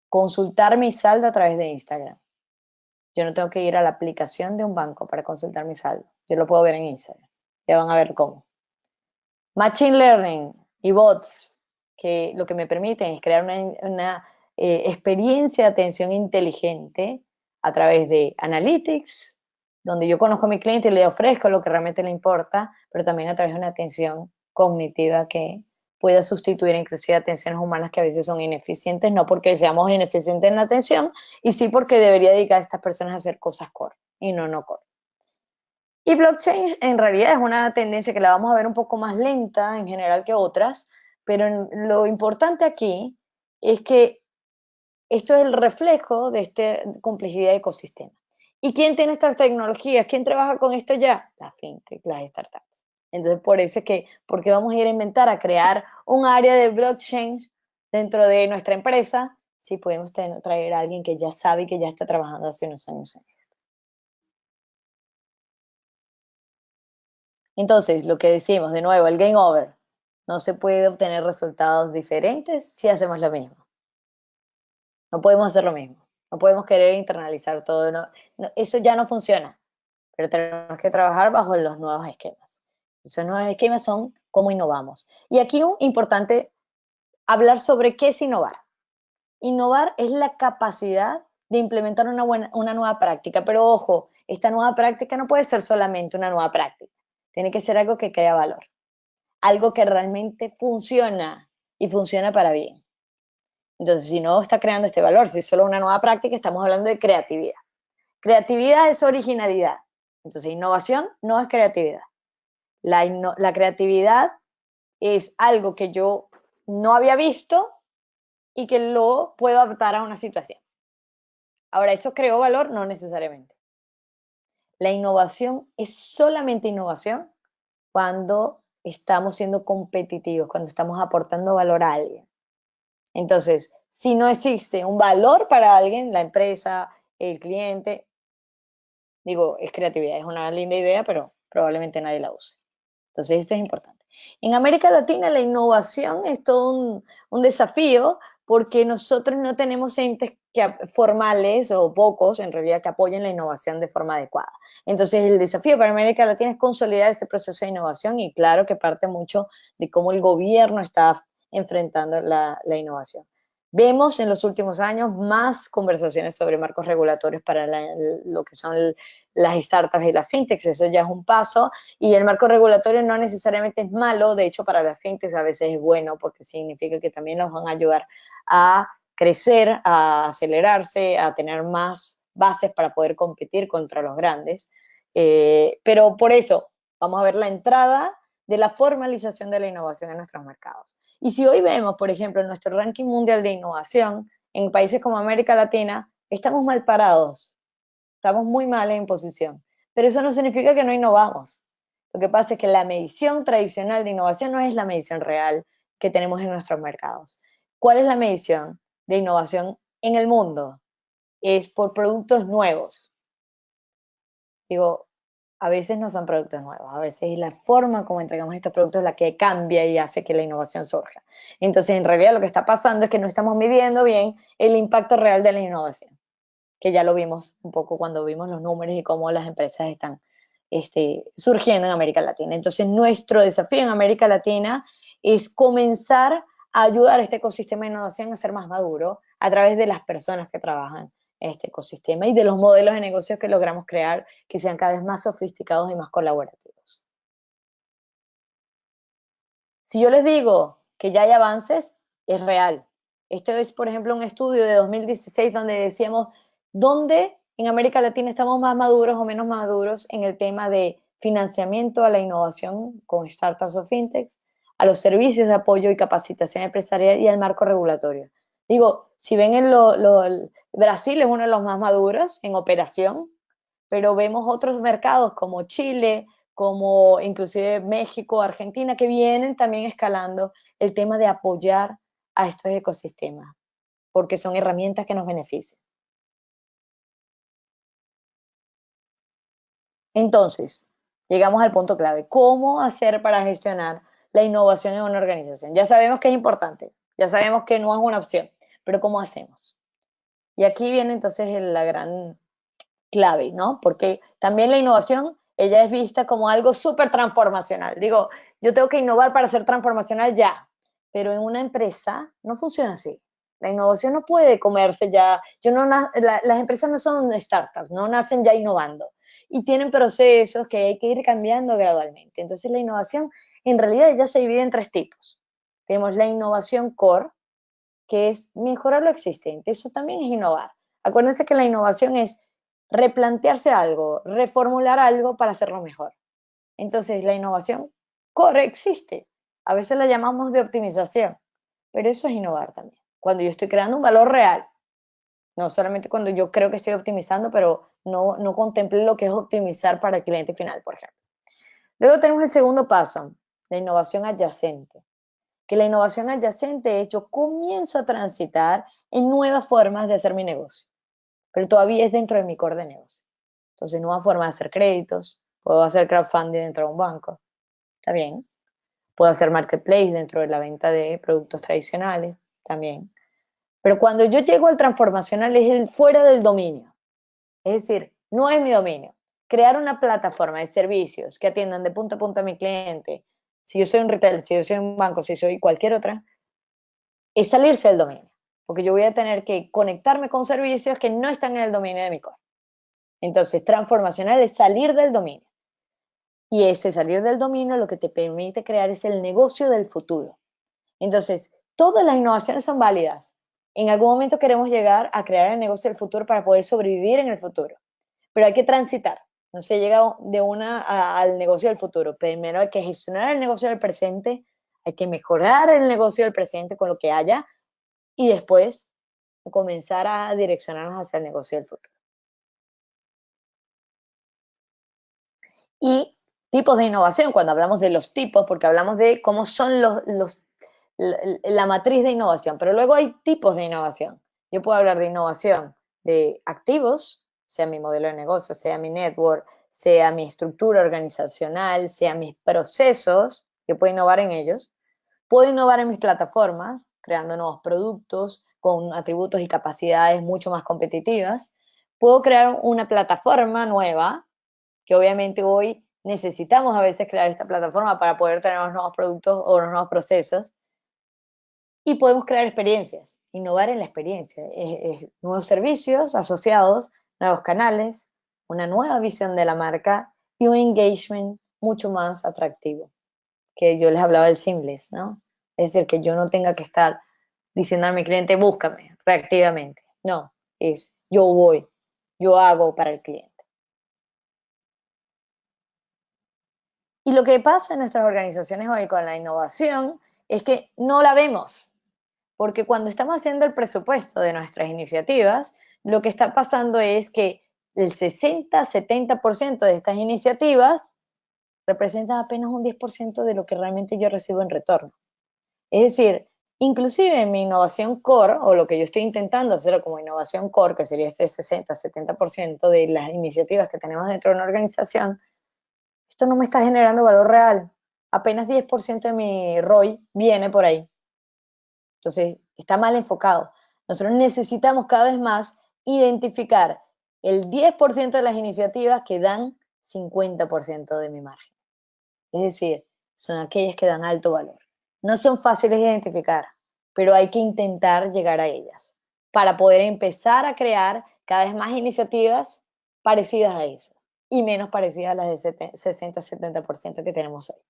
Consultar mi saldo a través de Instagram. Yo no tengo que ir a la aplicación de un banco para consultar mi saldo. Yo lo puedo ver en Instagram. Ya van a ver cómo. Machine Learning y bots, que lo que me permiten es crear una experiencia de atención inteligente a través de analytics, donde yo conozco a mi cliente y le ofrezco lo que realmente le importa, pero también a través de una atención cognitiva que pueda sustituir inclusive atenciones humanas que a veces son ineficientes, no porque seamos ineficientes en la atención, y sí porque debería dedicar a estas personas a hacer cosas core y no core. Y blockchain en realidad es una tendencia que la vamos a ver un poco más lenta en general que otras, pero lo importante aquí es que esto es el reflejo de esta complejidad de ecosistema. ¿Y quién tiene estas tecnologías? ¿Quién trabaja con esto ya? Las fintech, las startups. Entonces, por eso es que, porque vamos a ir a inventar, a crear un área de blockchain dentro de nuestra empresa, si podemos traer a alguien que ya sabe y que ya está trabajando hace unos años en esto. Entonces, lo que decimos, de nuevo, el game over. No se puede obtener resultados diferentes si hacemos lo mismo. No podemos hacer lo mismo. No podemos querer internalizar todo. Eso ya no funciona. Pero tenemos que trabajar bajo los nuevos esquemas. Esos nuevos esquemas son cómo innovamos. Y aquí es importante hablar sobre qué es innovar. Innovar es la capacidad de implementar una nueva práctica. Pero ojo, esta nueva práctica no puede ser solamente una nueva práctica. Tiene que ser algo que crea valor. Algo que realmente funciona y funciona para bien. Entonces, si no está creando este valor, si es solo una nueva práctica, estamos hablando de creatividad. Creatividad es originalidad. Entonces, innovación no es creatividad. La creatividad es algo que yo no había visto y que lo puedo adaptar a una situación. Ahora, ¿eso creó valor? No necesariamente. La innovación es solamente innovación cuando estamos siendo competitivos, cuando estamos aportando valor a alguien. Entonces, si no existe un valor para alguien, la empresa, el cliente, digo, es creatividad, es una linda idea, pero probablemente nadie la use. Entonces, esto es importante. En América Latina la innovación es todo un desafío porque nosotros no tenemos entes formales o pocos en realidad que apoyen la innovación de forma adecuada. Entonces el desafío para América Latina es consolidar ese proceso de innovación y claro que parte mucho de cómo el gobierno está enfrentando la innovación. Vemos en los últimos años más conversaciones sobre marcos regulatorios para lo que son las startups y las fintechs, eso ya es un paso, y el marco regulatorio no necesariamente es malo, de hecho para las fintechs a veces es bueno porque significa que también nos van a ayudar a crecer, a acelerarse, a tener más bases para poder competir contra los grandes. Pero por eso vamos a ver la entrada de la formalización de la innovación en nuestros mercados. Y si hoy vemos, por ejemplo, en nuestro ranking mundial de innovación, en países como América Latina, estamos mal parados, estamos muy mal en posición. Pero eso no significa que no innovamos. Lo que pasa es que la medición tradicional de innovación no es la medición real que tenemos en nuestros mercados. ¿Cuál es la medición de innovación en el mundo? Es por productos nuevos. Digo, a veces no son productos nuevos, a veces es la forma como entregamos estos productos la que cambia y hace que la innovación surja. Entonces, en realidad lo que está pasando es que no estamos midiendo bien el impacto real de la innovación, que ya lo vimos un poco cuando vimos los números y cómo las empresas están surgiendo en América Latina. Entonces, nuestro desafío en América Latina es comenzar a ayudar a este ecosistema de innovación a ser más maduro a través de las personas que trabajan en este ecosistema y de los modelos de negocios que logramos crear que sean cada vez más sofisticados y más colaborativos. Si yo les digo que ya hay avances, es real. Esto es, por ejemplo, un estudio de 2016 donde decíamos dónde en América Latina estamos más maduros o menos maduros en el tema de financiamiento a la innovación con startups o fintechs, a los servicios de apoyo y capacitación empresarial y al marco regulatorio. Digo, si ven Brasil es uno de los más maduros en operación, pero vemos otros mercados como Chile, como inclusive México, Argentina, que vienen también escalando el tema de apoyar a estos ecosistemas, porque son herramientas que nos benefician. Entonces, llegamos al punto clave, ¿cómo hacer para gestionar la innovación en una organización? Ya sabemos que es importante, ya sabemos que no es una opción, pero ¿cómo hacemos? Y aquí viene entonces la gran clave, ¿no? Porque también la innovación, ella es vista como algo súper transformacional. Digo, yo tengo que innovar para ser transformacional ya, pero en una empresa no funciona así. La innovación no puede comerse ya. Las empresas no son startups, no nacen ya innovando y tienen procesos que hay que ir cambiando gradualmente. Entonces la innovación en realidad ya se divide en tres tipos. Tenemos la innovación core, que es mejorar lo existente. Eso también es innovar. Acuérdense que la innovación es replantearse algo, reformular algo para hacerlo mejor. Entonces, la innovación existe. A veces la llamamos de optimización, pero eso es innovar también. Cuando yo estoy creando un valor real, no solamente cuando yo creo que estoy optimizando, pero no contemple lo que es optimizar para el cliente final, por ejemplo. Luego tenemos el segundo paso, la innovación adyacente. Que la innovación adyacente es yo comienzo a transitar en nuevas formas de hacer mi negocio, pero todavía es dentro de mi core de negocio. Entonces, nueva forma de hacer créditos, puedo hacer crowdfunding dentro de un banco, está bien. Puedo hacer marketplace dentro de la venta de productos tradicionales, también. Pero cuando yo llego al transformacional es el fuera del dominio, es decir, no es mi dominio. Crear una plataforma de servicios que atiendan de punta a punta a mi cliente, si yo soy un retail, si yo soy un banco, si soy cualquier otra, es salirse del dominio, porque yo voy a tener que conectarme con servicios que no están en el dominio de mi core. Entonces, transformacional es salir del dominio. Y ese salir del dominio lo que te permite crear es el negocio del futuro. Entonces, todas las innovaciones son válidas. En algún momento queremos llegar a crear el negocio del futuro para poder sobrevivir en el futuro. Pero hay que transitar. No se llega de una al negocio del futuro. Primero hay que gestionar el negocio del presente, hay que mejorar el negocio del presente con lo que haya y después comenzar a direccionarnos hacia el negocio del futuro. Y tipos de innovación, cuando hablamos de los tipos, porque hablamos de cómo son la matriz de innovación, pero luego hay tipos de innovación. Yo puedo hablar de innovación de activos, sea mi modelo de negocio, sea mi network, sea mi estructura organizacional, sea mis procesos, que puedo innovar en ellos. Puedo innovar en mis plataformas, creando nuevos productos con atributos y capacidades mucho más competitivas. Puedo crear una plataforma nueva, que obviamente hoy necesitamos a veces crear esta plataforma para poder tener los nuevos productos o los nuevos procesos. Y podemos crear experiencias, innovar en la experiencia, nuevos servicios asociados, nuevos canales, una nueva visión de la marca y un engagement mucho más atractivo, que yo les hablaba del seamless, ¿no? Es decir, que yo no tenga que estar diciendo a mi cliente, búscame reactivamente. No, es yo voy, yo hago para el cliente. Y lo que pasa en nuestras organizaciones hoy con la innovación es que no la vemos, porque cuando estamos haciendo el presupuesto de nuestras iniciativas, lo que está pasando es que el 60-70% de estas iniciativas representan apenas un 10% de lo que realmente yo recibo en retorno. Es decir, inclusive en mi innovación core, o lo que yo estoy intentando hacer como innovación core, que sería este 60-70% de las iniciativas que tenemos dentro de una organización, esto no me está generando valor real. Apenas 10% de mi ROI viene por ahí. Entonces, está mal enfocado. Nosotros necesitamos cada vez más identificar el 10% de las iniciativas que dan 50% de mi margen. Es decir, son aquellas que dan alto valor. No son fáciles de identificar, pero hay que intentar llegar a ellas para poder empezar a crear cada vez más iniciativas parecidas a esas y menos parecidas a las de 60-70% que tenemos hoy.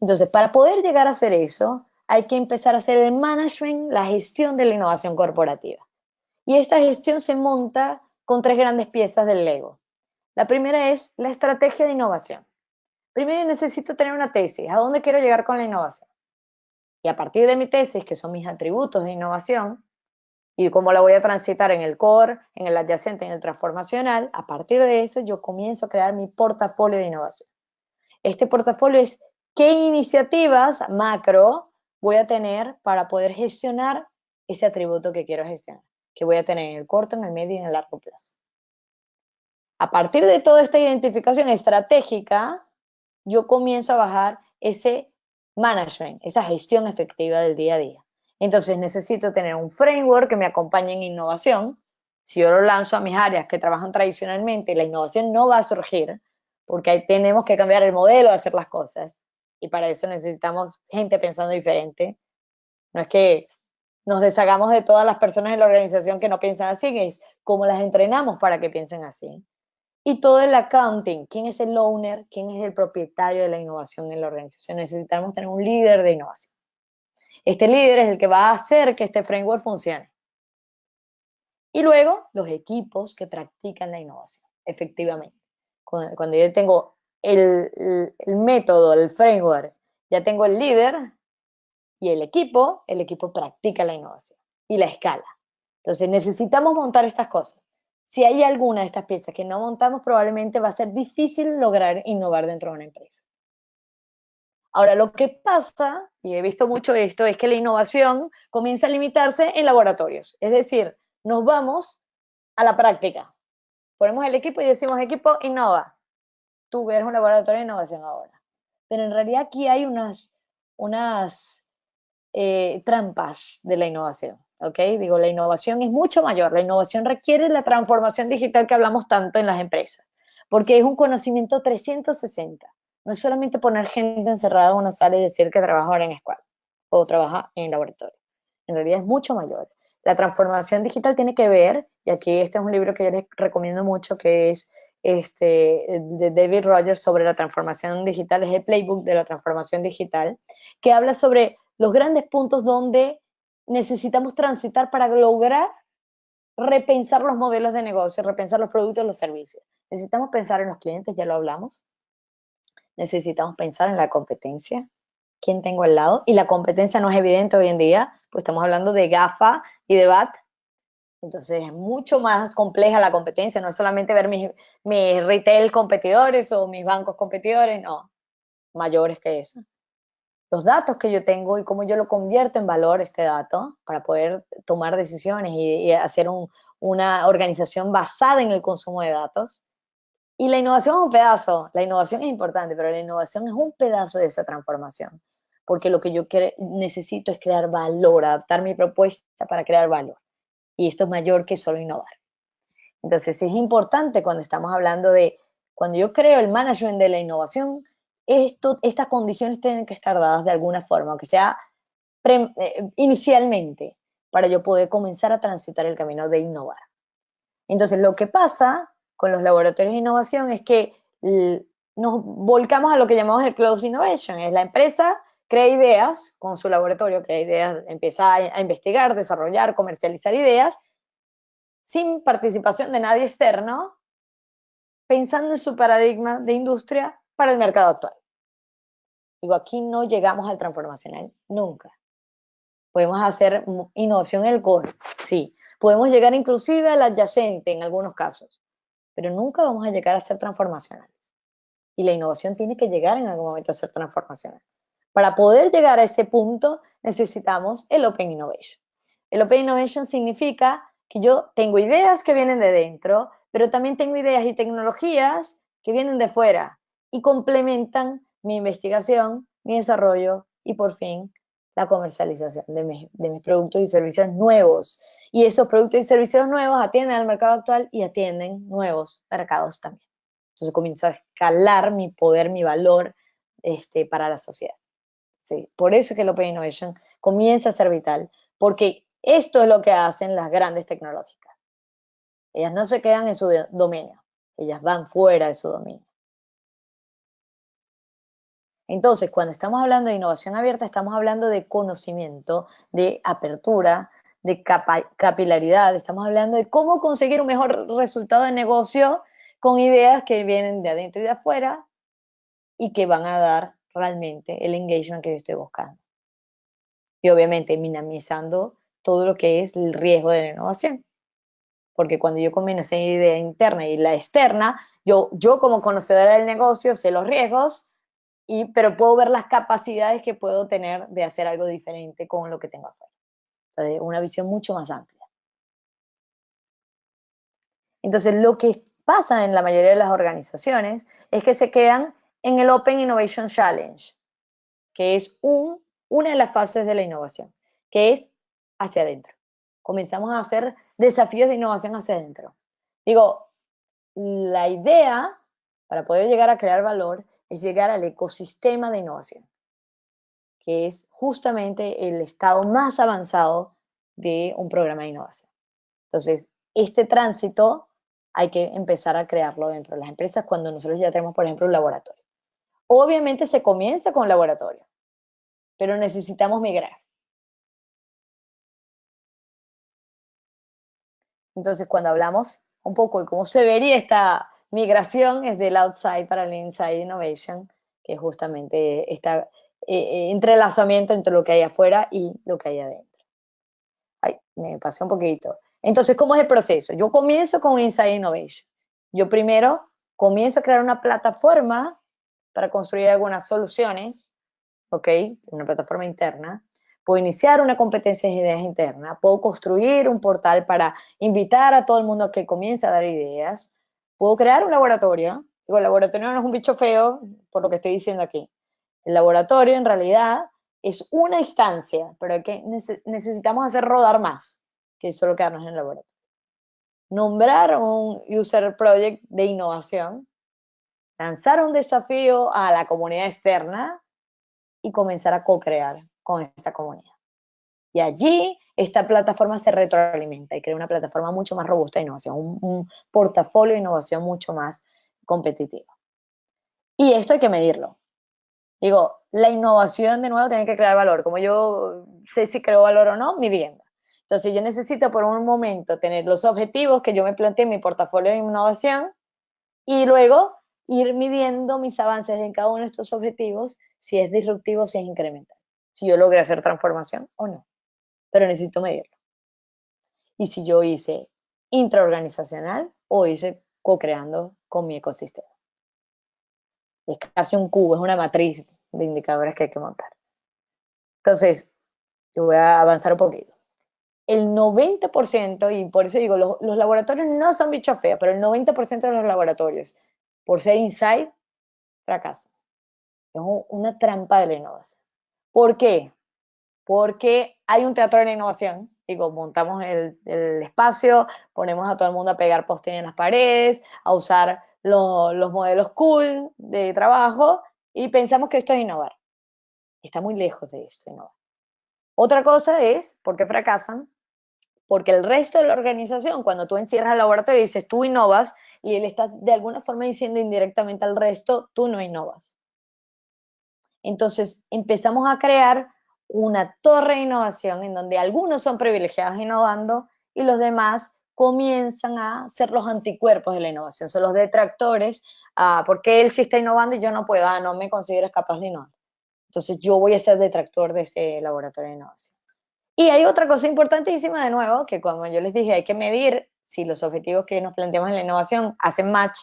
Entonces, para poder llegar a hacer eso, hay que empezar a hacer el management, la gestión de la innovación corporativa. Y esta gestión se monta con tres grandes piezas del Lego. La primera es la estrategia de innovación. Primero necesito tener una tesis, ¿a dónde quiero llegar con la innovación? Y a partir de mi tesis, que son mis atributos de innovación, y cómo la voy a transitar en el core, en el adyacente, en el transformacional, a partir de eso yo comienzo a crear mi portafolio de innovación. Este portafolio es qué iniciativas macro voy a tener para poder gestionar ese atributo que quiero gestionar, que voy a tener en el corto, en el medio y en el largo plazo. A partir de toda esta identificación estratégica, yo comienzo a bajar ese management, esa gestión efectiva del día a día. Entonces necesito tener un framework que me acompañe en innovación. Si yo lo lanzo a mis áreas que trabajan tradicionalmente, la innovación no va a surgir, porque ahí tenemos que cambiar el modelo de hacer las cosas. Y para eso necesitamos gente pensando diferente. No es que nos deshagamos de todas las personas en la organización que no piensan así, es cómo las entrenamos para que piensen así. Y todo el accounting, quién es el owner, quién es el propietario de la innovación en la organización. Necesitamos tener un líder de innovación. Este líder es el que va a hacer que este framework funcione. Y luego, los equipos que practican la innovación, efectivamente. Cuando yo tengo el método, el framework, ya tengo el líder y el equipo practica la innovación y la escala. Entonces necesitamos montar estas cosas. Si hay alguna de estas piezas que no montamos, probablemente va a ser difícil lograr innovar dentro de una empresa. Ahora, lo que pasa, y he visto mucho esto, es que la innovación comienza a limitarse en laboratorios. Es decir, nos vamos a la práctica. Ponemos el equipo y decimos, equipo, innova. Tú eres un laboratorio de innovación ahora. Pero en realidad aquí hay unas trampas de la innovación. ¿Ok? Digo, la innovación es mucho mayor. La innovación requiere la transformación digital que hablamos tanto en las empresas, porque es un conocimiento 360. No es solamente poner gente encerrada en una sala y decir que trabaja ahora en escuela o trabaja en laboratorio. En realidad es mucho mayor. La transformación digital tiene que ver, y aquí este es un libro que yo les recomiendo mucho, que es de David Rogers sobre la transformación digital, es el playbook de la transformación digital, que habla sobre los grandes puntos donde necesitamos transitar para lograr repensar los modelos de negocio, repensar los productos y los servicios. Necesitamos pensar en los clientes, ya lo hablamos. Necesitamos pensar en la competencia, quién tengo al lado. Y la competencia no es evidente hoy en día, pues estamos hablando de GAFA y de BAT. Entonces es mucho más compleja la competencia, no es solamente ver mis retail competidores o mis bancos competidores, no, mayores que eso. Los datos que yo tengo y cómo yo lo convierto en valor, este dato, para poder tomar decisiones y hacer una organización basada en el consumo de datos. Y la innovación es un pedazo, la innovación es importante, pero la innovación es un pedazo de esa transformación, porque lo que yo necesito es crear valor, adaptar mi propuesta para crear valor. Y esto es mayor que solo innovar. Entonces es importante cuando estamos hablando de, cuando yo creo el management de la innovación, estas condiciones tienen que estar dadas de alguna forma, aunque sea inicialmente, para yo poder comenzar a transitar el camino de innovar. Entonces lo que pasa con los laboratorios de innovación es que nos volcamos a lo que llamamos el closed innovation, es la empresa crea ideas con su laboratorio, crea ideas, empieza a investigar, desarrollar, comercializar ideas, sin participación de nadie externo, pensando en su paradigma de industria para el mercado actual. Digo, aquí no llegamos al transformacional, nunca. Podemos hacer innovación en el core, sí. Podemos llegar inclusive al adyacente en algunos casos, pero nunca vamos a llegar a ser transformacionales. Y la innovación tiene que llegar en algún momento a ser transformacional. Para poder llegar a ese punto necesitamos el Open Innovation. El Open Innovation significa que yo tengo ideas que vienen de dentro, pero también tengo ideas y tecnologías que vienen de fuera y complementan mi investigación, mi desarrollo y por fin la comercialización de mis productos y servicios nuevos. Y esos productos y servicios nuevos atienden al mercado actual y atienden nuevos mercados también. Entonces comienzo a escalar mi poder, mi valor para la sociedad. Sí, por eso es que el Open Innovation comienza a ser vital, porque esto es lo que hacen las grandes tecnológicas. Ellas no se quedan en su dominio, ellas van fuera de su dominio. Entonces, cuando estamos hablando de innovación abierta, estamos hablando de conocimiento, de apertura, de capilaridad, estamos hablando de cómo conseguir un mejor resultado de negocio con ideas que vienen de adentro y de afuera y que van a dar realmente el engagement que yo estoy buscando. Y obviamente minimizando todo lo que es el riesgo de la innovación. Porque cuando yo combino esa idea interna y la externa, yo como conocedora del negocio sé los riesgos, pero puedo ver las capacidades que puedo tener de hacer algo diferente con lo que tengo afuera. Entonces, una visión mucho más amplia. Entonces, lo que pasa en la mayoría de las organizaciones es que se quedan en el Open Innovation Challenge, que es una de las fases de la innovación, que es hacia adentro. Comenzamos a hacer desafíos de innovación hacia adentro. Digo, la idea para poder llegar a crear valor es llegar al ecosistema de innovación, que es justamente el estado más avanzado de un programa de innovación. Entonces, este tránsito hay que empezar a crearlo dentro de las empresas cuando nosotros ya tenemos, por ejemplo, un laboratorio. Obviamente se comienza con un laboratorio, pero necesitamos migrar. Entonces, cuando hablamos un poco de cómo se vería esta migración, es del outside para el inside innovation, que es justamente este entrelazamiento entre lo que hay afuera y lo que hay adentro. Ay, me pasé un poquito. Entonces, ¿cómo es el proceso? Yo comienzo con inside innovation. Yo primero comienzo a crear una plataforma para construir algunas soluciones, ¿ok? Una plataforma interna. Puedo iniciar una competencia de ideas interna, puedo construir un portal para invitar a todo el mundo a que comience a dar ideas, puedo crear un laboratorio. Digo, el laboratorio no es un bicho feo, por lo que estoy diciendo aquí. El laboratorio en realidad es una instancia, pero que necesitamos hacer rodar más que solo quedarnos en el laboratorio. Nombrar un user project de innovación, lanzar un desafío a la comunidad externa y comenzar a co-crear con esta comunidad. Y allí esta plataforma se retroalimenta y crea una plataforma mucho más robusta de innovación, un portafolio de innovación mucho más competitivo. Y esto hay que medirlo. Digo, la innovación de nuevo tiene que crear valor. Como yo sé si creo valor o no, midiendo. Entonces yo necesito por un momento tener los objetivos que yo me planteé en mi portafolio de innovación y luego ir midiendo mis avances en cada uno de estos objetivos, si es disruptivo, si es incremental, si yo logré hacer transformación o no, pero necesito medirlo. y si yo hice intraorganizacional o hice co-creando con mi ecosistema. Es casi un cubo, es una matriz de indicadores que hay que montar. Entonces, yo voy a avanzar un poquito. El 90%, y por eso digo, los laboratorios no son bichos feos, pero el 90% de los laboratorios, por ser inside, fracasan. Es una trampa de la innovación. ¿Por qué? Porque hay un teatro de la innovación. Digo, montamos el espacio, ponemos a todo el mundo a pegar postes en las paredes, a usar los modelos cool de trabajo y pensamos que esto es innovar. Está muy lejos de esto, innovar. Otra cosa es, ¿por qué fracasan? Porque el resto de la organización, cuando tú encierras al laboratorio y dices, tú innovas, y él está de alguna forma diciendo indirectamente al resto, tú no innovas. Entonces empezamos a crear una torre de innovación en donde algunos son privilegiados innovando y los demás comienzan a ser los anticuerpos de la innovación, son los detractores, porque él sí está innovando y yo no puedo, no me consideras capaz de innovar. Entonces yo voy a ser detractor de ese laboratorio de innovación. Y hay otra cosa importantísima, de nuevo, que como yo les dije, hay que medir si los objetivos que nos planteamos en la innovación hacen match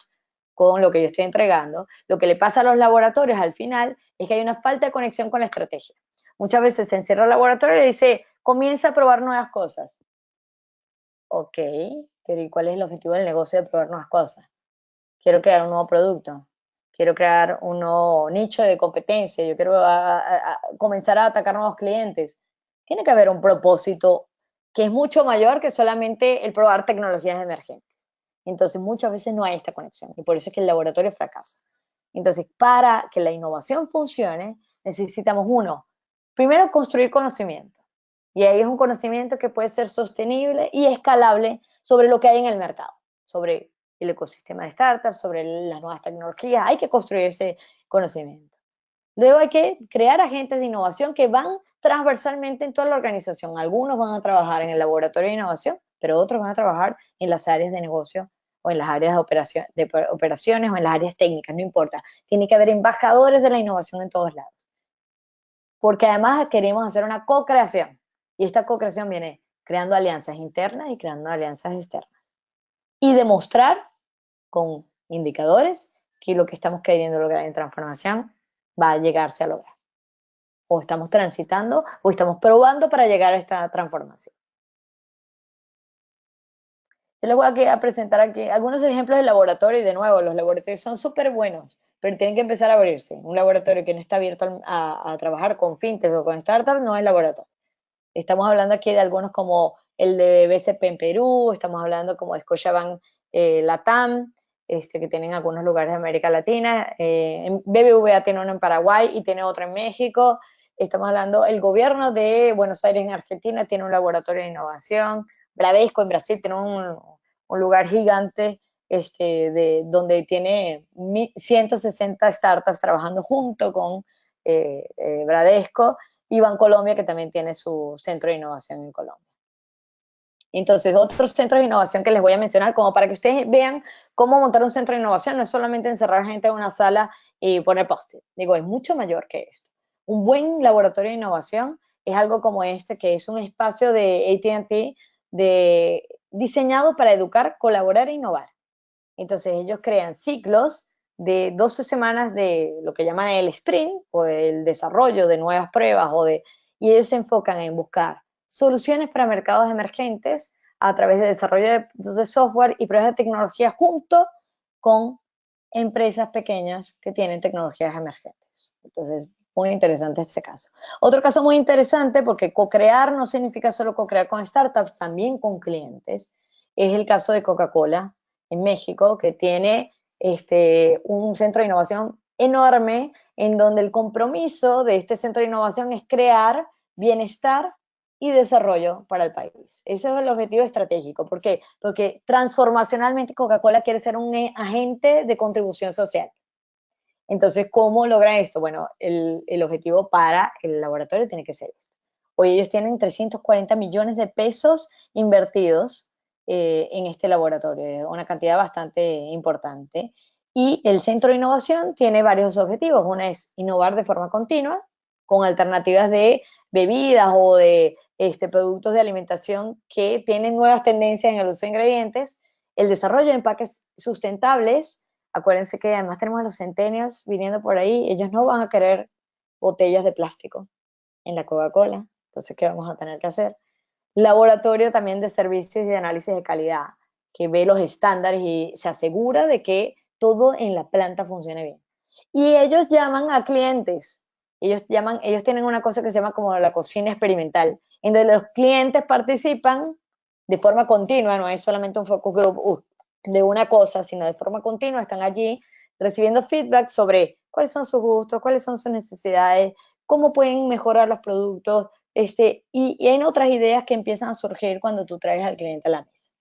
con lo que yo estoy entregando. Lo que le pasa a los laboratorios al final es que hay una falta de conexión con la estrategia. Muchas veces se encierra el laboratorio y dice, comienza a probar nuevas cosas. Ok, pero ¿y cuál es el objetivo del negocio de probar nuevas cosas? Quiero crear un nuevo producto, quiero crear un nuevo nicho de competencia, yo quiero comenzar a atacar nuevos clientes. Tiene que haber un propósito que es mucho mayor que solamente el probar tecnologías emergentes. Entonces, muchas veces no hay esta conexión y por eso es que el laboratorio fracasa. Entonces, para que la innovación funcione, necesitamos primero construir conocimiento. Y ahí es un conocimiento que puede ser sostenible y escalable sobre lo que hay en el mercado, sobre el ecosistema de startups, sobre las nuevas tecnologías. Hay que construir ese conocimiento. Luego hay que crear agentes de innovación que van transversalmente en toda la organización. Algunos van a trabajar en el laboratorio de innovación, pero otros van a trabajar en las áreas de negocio o en las áreas de operaciones o en las áreas técnicas, no importa. Tiene que haber embajadores de la innovación en todos lados. Porque además queremos hacer una co-creación. Y esta co-creación viene creando alianzas internas y creando alianzas externas. Y demostrar con indicadores que lo que estamos queriendo lograr en transformación va a llegarse a lograr. O estamos transitando o estamos probando para llegar a esta transformación. Yo les voy a presentar aquí algunos ejemplos de laboratorio y de nuevo, los laboratorios son súper buenos, pero tienen que empezar a abrirse. Un laboratorio que no está abierto a trabajar con fintech o con startups no es laboratorio. Estamos hablando aquí de algunos como el de BCP en Perú, estamos hablando como de Scotiabank Latam, que tienen algunos lugares de América Latina. BBVA tiene uno en Paraguay y tiene otro en México. Estamos hablando, el gobierno de Buenos Aires en Argentina tiene un laboratorio de innovación. Bradesco en Brasil tiene un lugar gigante donde tiene 160 startups trabajando junto con Bradesco, y Bancolombia, que también tiene su centro de innovación en Colombia. Entonces, otros centros de innovación que les voy a mencionar, como para que ustedes vean cómo montar un centro de innovación, no es solamente encerrar gente en una sala y poner post-it. Digo, es mucho mayor que esto. Un buen laboratorio de innovación es algo como este, que es un espacio de AT&T diseñado para educar, colaborar e innovar. Entonces, ellos crean ciclos de 12 semanas de lo que llaman el sprint o el desarrollo de nuevas pruebas y ellos se enfocan en buscar soluciones para mercados emergentes a través de desarrollo de software y pruebas de tecnología junto con empresas pequeñas que tienen tecnologías emergentes. Entonces, muy interesante este caso. Otro caso muy interesante, porque co-crear no significa solo co-crear con startups, también con clientes, es el caso de Coca-Cola en México, que tiene un centro de innovación enorme, en donde el compromiso de este centro de innovación es crear bienestar y desarrollo para el país. Ese es el objetivo estratégico. ¿Por qué? Porque transformacionalmente Coca-Cola quiere ser un agente de contribución social. Entonces, ¿cómo logran esto? Bueno, el objetivo para el laboratorio tiene que ser esto. Hoy ellos tienen 340 millones de pesos invertidos en este laboratorio, una cantidad bastante importante. Y el centro de innovación tiene varios objetivos. Uno es innovar de forma continua con alternativas de bebidas o de productos de alimentación que tienen nuevas tendencias en el uso de ingredientes, el desarrollo de empaques sustentables. Acuérdense que además tenemos a los centennials viniendo por ahí, ellos no van a querer botellas de plástico en la Coca-Cola, entonces, ¿qué vamos a tener que hacer? Laboratorio también de servicios y de análisis de calidad, que ve los estándares y se asegura de que todo en la planta funcione bien. Y ellos llaman a clientes, ellos tienen una cosa que se llama como la cocina experimental, en donde los clientes participan de forma continua, no es solamente un focus group de una cosa, sino de forma continua, están allí recibiendo feedback sobre cuáles son sus gustos, cuáles son sus necesidades, cómo pueden mejorar los productos, y hay otras ideas que empiezan a surgir cuando tú traes al cliente a la mesa.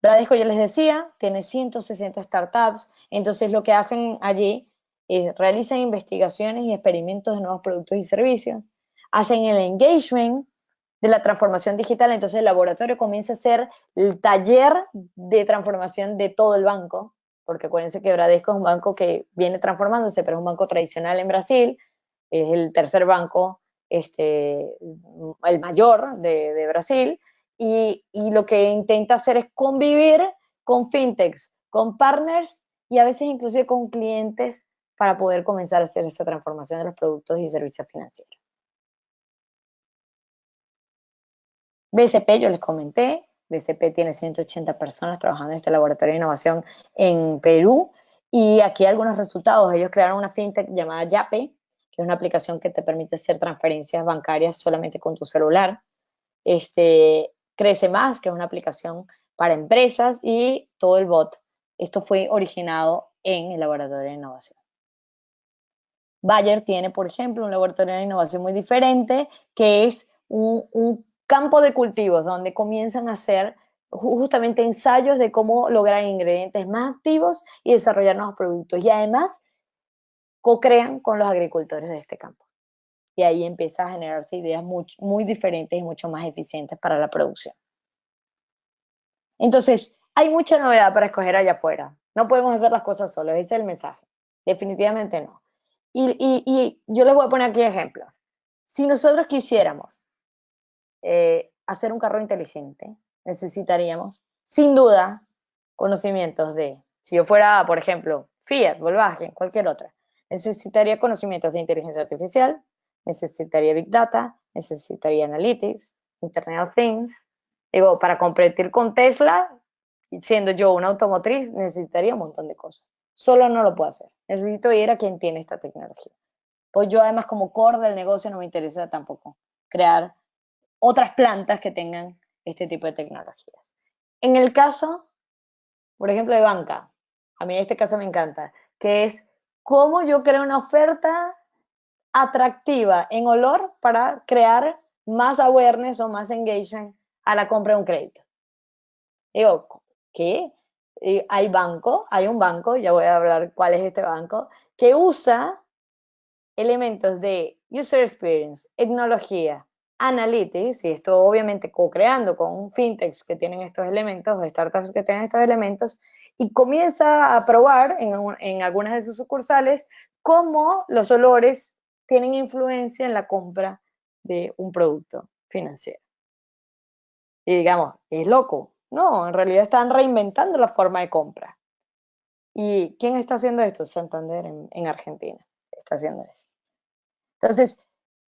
Bradesco, ya les decía, tiene 160 startups, entonces lo que hacen allí es realizan investigaciones y experimentos de nuevos productos y servicios, hacen el engagement de la transformación digital, entonces el laboratorio comienza a ser el taller de transformación de todo el banco, porque acuérdense que Bradesco es un banco que viene transformándose, pero es un banco tradicional en Brasil, es el tercer banco, el mayor de Brasil, y lo que intenta hacer es convivir con fintechs, con partners y a veces inclusive con clientes para poder comenzar a hacer esa transformación de los productos y servicios financieros. BCP, yo les comenté, BCP tiene 180 personas trabajando en este laboratorio de innovación en Perú, y aquí hay algunos resultados. Ellos crearon una fintech llamada Yape, que es una aplicación que te permite hacer transferencias bancarias solamente con tu celular. Crece Más, que es una aplicación para empresas, y todo el bot. Esto fue originado en el laboratorio de innovación. Bayer tiene, por ejemplo, un laboratorio de innovación muy diferente, que es un campo de cultivos donde comienzan a hacer justamente ensayos de cómo lograr ingredientes más activos y desarrollar nuevos productos. Y además, co-crean con los agricultores de este campo. Y ahí empieza a generarse ideas muy diferentes y mucho más eficientes para la producción. Entonces, hay mucha novedad para escoger allá afuera. No podemos hacer las cosas solos, ese es el mensaje. Definitivamente no. Y yo les voy a poner aquí ejemplos. Si nosotros quisiéramos hacer un carro inteligente, necesitaríamos, sin duda, conocimientos de, si yo fuera, por ejemplo, Fiat, Volkswagen, cualquier otra, necesitaría conocimientos de inteligencia artificial, necesitaría Big Data, necesitaría Analytics, Internet of Things. Digo, para competir con Tesla, siendo yo una automotriz, necesitaría un montón de cosas. Solo no lo puedo hacer. Necesito ir a quien tiene esta tecnología. Pues yo además como core del negocio no me interesa tampoco crear otras plantas que tengan este tipo de tecnologías. En el caso, por ejemplo, de banca, a mí este caso me encanta, que es cómo yo creo una oferta atractiva en olor para crear más awareness o más engagement a la compra de un crédito. Digo, ¿qué? Hay un banco, ya voy a hablar cuál es este banco, que usa elementos de user experience, tecnología, analytics, y esto obviamente co-creando con fintechs que tienen estos elementos, o startups que tienen estos elementos, y comienza a probar en algunas de sus sucursales cómo los olores tienen influencia en la compra de un producto financiero. Y digamos, es loco. No, en realidad están reinventando la forma de compra. ¿Y quién está haciendo esto? Santander en Argentina está haciendo eso. Entonces,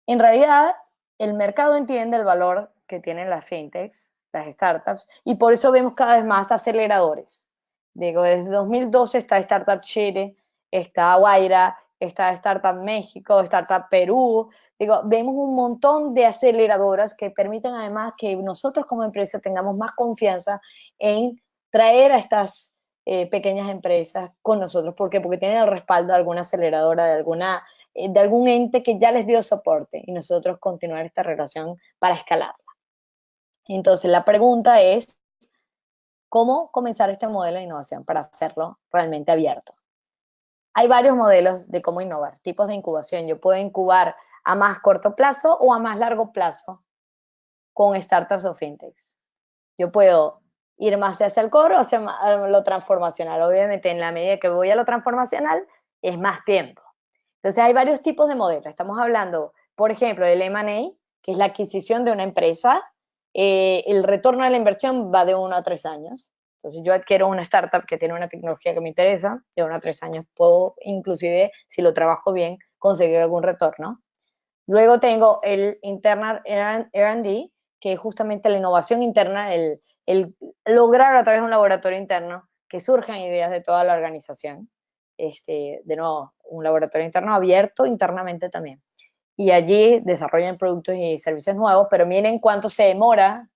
en realidad, el mercado entiende el valor que tienen las fintechs, las startups, y por eso vemos cada vez más aceleradores. Digo, desde 2012 está Startup Chile, está Guaira, está Startup México, Startup Perú. Digo, vemos un montón de aceleradoras que permiten además que nosotros como empresa tengamos más confianza en traer a estas pequeñas empresas con nosotros. ¿Por qué? Porque tienen el respaldo de alguna aceleradora, de algún ente que ya les dio soporte, y nosotros continuar esta relación para escalarla. Entonces, la pregunta es, ¿cómo comenzar este modelo de innovación para hacerlo realmente abierto? Hay varios modelos de cómo innovar, tipos de incubación. Yo puedo incubar a más corto plazo o a más largo plazo con startups o fintechs. Yo puedo ir más hacia el core o hacia lo transformacional. Obviamente, en la medida que voy a lo transformacional, es más tiempo. Entonces, hay varios tipos de modelos. Estamos hablando, por ejemplo, del M&A, que es la adquisición de una empresa, el retorno de la inversión va de 1 a 3 años. Entonces yo adquiero una startup que tiene una tecnología que me interesa, de 1 a 3 años puedo, inclusive, si lo trabajo bien, conseguir algún retorno. Luego tengo el Internal R&D, que es justamente la innovación interna, el lograr a través de un laboratorio interno que surjan ideas de toda la organización. De nuevo, un laboratorio interno abierto internamente también. Y allí desarrollan productos y servicios nuevos, pero miren cuánto se demora.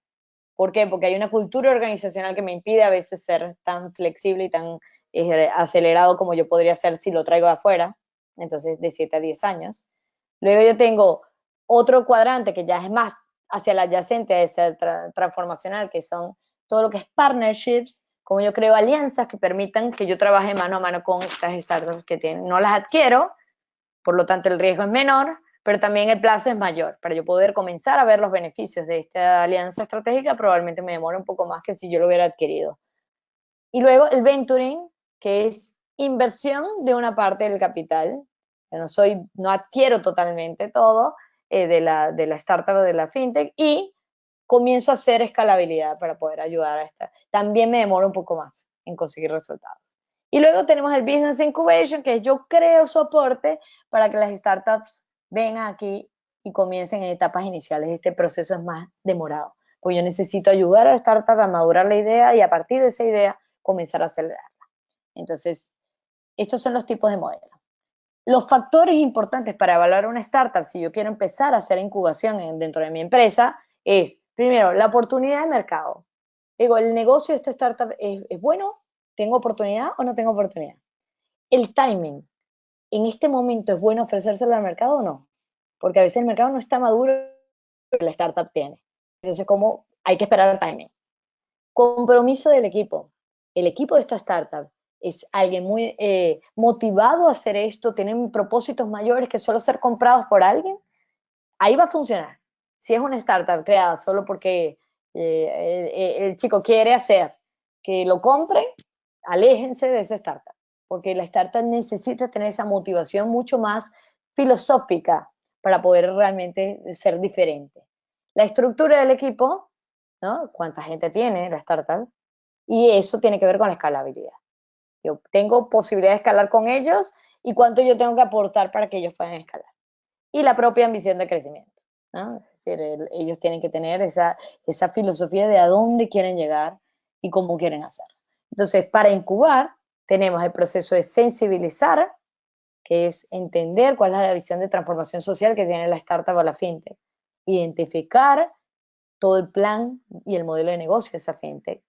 ¿Por qué? Porque hay una cultura organizacional que me impide a veces ser tan flexible y tan acelerado como yo podría ser si lo traigo de afuera, entonces de 7 a 10 años. Luego yo tengo otro cuadrante que ya es más hacia la adyacente a esa transformacional, que son todo lo que es partnerships, como yo creo alianzas que permitan que yo trabaje mano a mano con estas startups que tienen. No las adquiero, por lo tanto el riesgo es menor, pero también el plazo es mayor. Para yo poder comenzar a ver los beneficios de esta alianza estratégica, probablemente me demore un poco más que si yo lo hubiera adquirido. Y luego el venturing, que es inversión de una parte del capital. Yo no adquiero totalmente todo de la startup o de la fintech y comienzo a hacer escalabilidad para poder ayudar a esta. También me demoro un poco más en conseguir resultados. Y luego tenemos el Business Incubation, que es yo creo soporte para que las startups vengan aquí y comiencen en etapas iniciales. Este proceso es más demorado, porque yo necesito ayudar a la startup a madurar la idea y a partir de esa idea comenzar a acelerarla. Entonces, estos son los tipos de modelos. Los factores importantes para evaluar una startup, si yo quiero empezar a hacer incubación dentro de mi empresa, es, primero, la oportunidad de mercado. Digo, ¿el negocio de esta startup es bueno? ¿Tengo oportunidad o no tengo oportunidad? El timing. ¿En este momento es bueno ofrecérselo al mercado o no? Porque a veces el mercado no está maduro que la startup tiene. Entonces, ¿cómo? Hay que esperar el timing. Compromiso del equipo. El equipo de esta startup es alguien muy motivado a hacer esto, tienen propósitos mayores que solo ser comprados por alguien. Ahí va a funcionar. Si es una startup creada solo porque el chico quiere hacer que lo compren, aléjense de esa startup, porque la startup necesita tener esa motivación mucho más filosófica para poder realmente ser diferente. La estructura del equipo, ¿no? ¿Cuánta gente tiene la startup? Y eso tiene que ver con la escalabilidad. Yo tengo posibilidad de escalar con ellos y cuánto yo tengo que aportar para que ellos puedan escalar. Y la propia ambición de crecimiento, ¿no? Es decir, ellos tienen que tener esa filosofía de a dónde quieren llegar y cómo quieren hacerlo. Entonces, para incubar, tenemos el proceso de sensibilizar, que es entender cuál es la visión de transformación social que tiene la startup o la fintech. Identificar todo el plan y el modelo de negocio de esa fintech.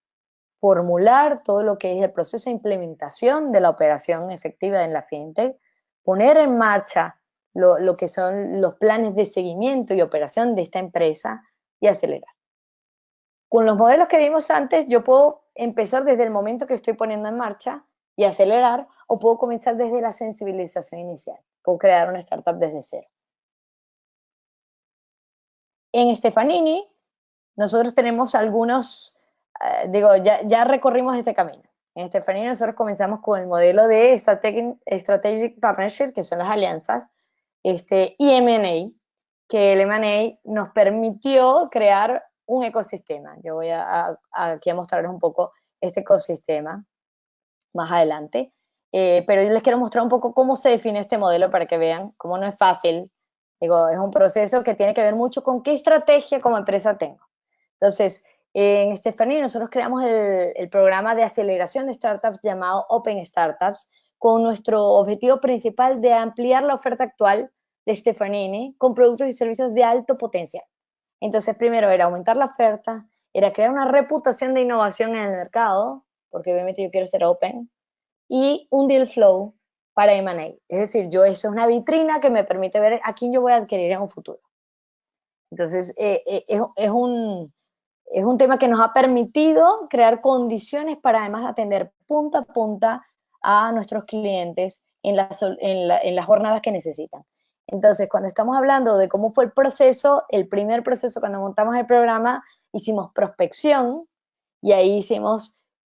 Formular todo lo que es el proceso de implementación de la operación efectiva en la fintech. Poner en marcha lo que son los planes de seguimiento y operación de esta empresa y acelerar. Con los modelos que vimos antes, yo puedo empezar desde el momento que estoy poniendo en marcha y acelerar, o puedo comenzar desde la sensibilización inicial. Puedo crear una startup desde cero. En Stefanini, nosotros tenemos algunos, ya recorrimos este camino. En Stefanini nosotros comenzamos con el modelo de Strategic Partnership, que son las alianzas, y M&A, que el M&A nos permitió crear un ecosistema. Yo voy aquí a mostrarles un poco este ecosistema más adelante, pero yo les quiero mostrar un poco cómo se define este modelo para que vean cómo no es fácil. Digo, es un proceso que tiene que ver mucho con qué estrategia como empresa tengo. Entonces, en Stefanini nosotros creamos el programa de aceleración de startups llamado Open Startups, con nuestro objetivo principal de ampliar la oferta actual de Stefanini con productos y servicios de alto potencial. Entonces, primero era aumentar la oferta, era crear una reputación de innovación en el mercado, porque obviamente yo quiero ser open, y un deal flow para M&A. Es decir, eso es una vitrina que me permite ver a quién yo voy a adquirir en un futuro. Entonces, es un tema que nos ha permitido crear condiciones para además atender punta a punta a nuestros clientes en las jornadas que necesitan. Entonces, cuando estamos hablando de cómo fue el primer proceso cuando montamos el programa, hicimos prospección y ahí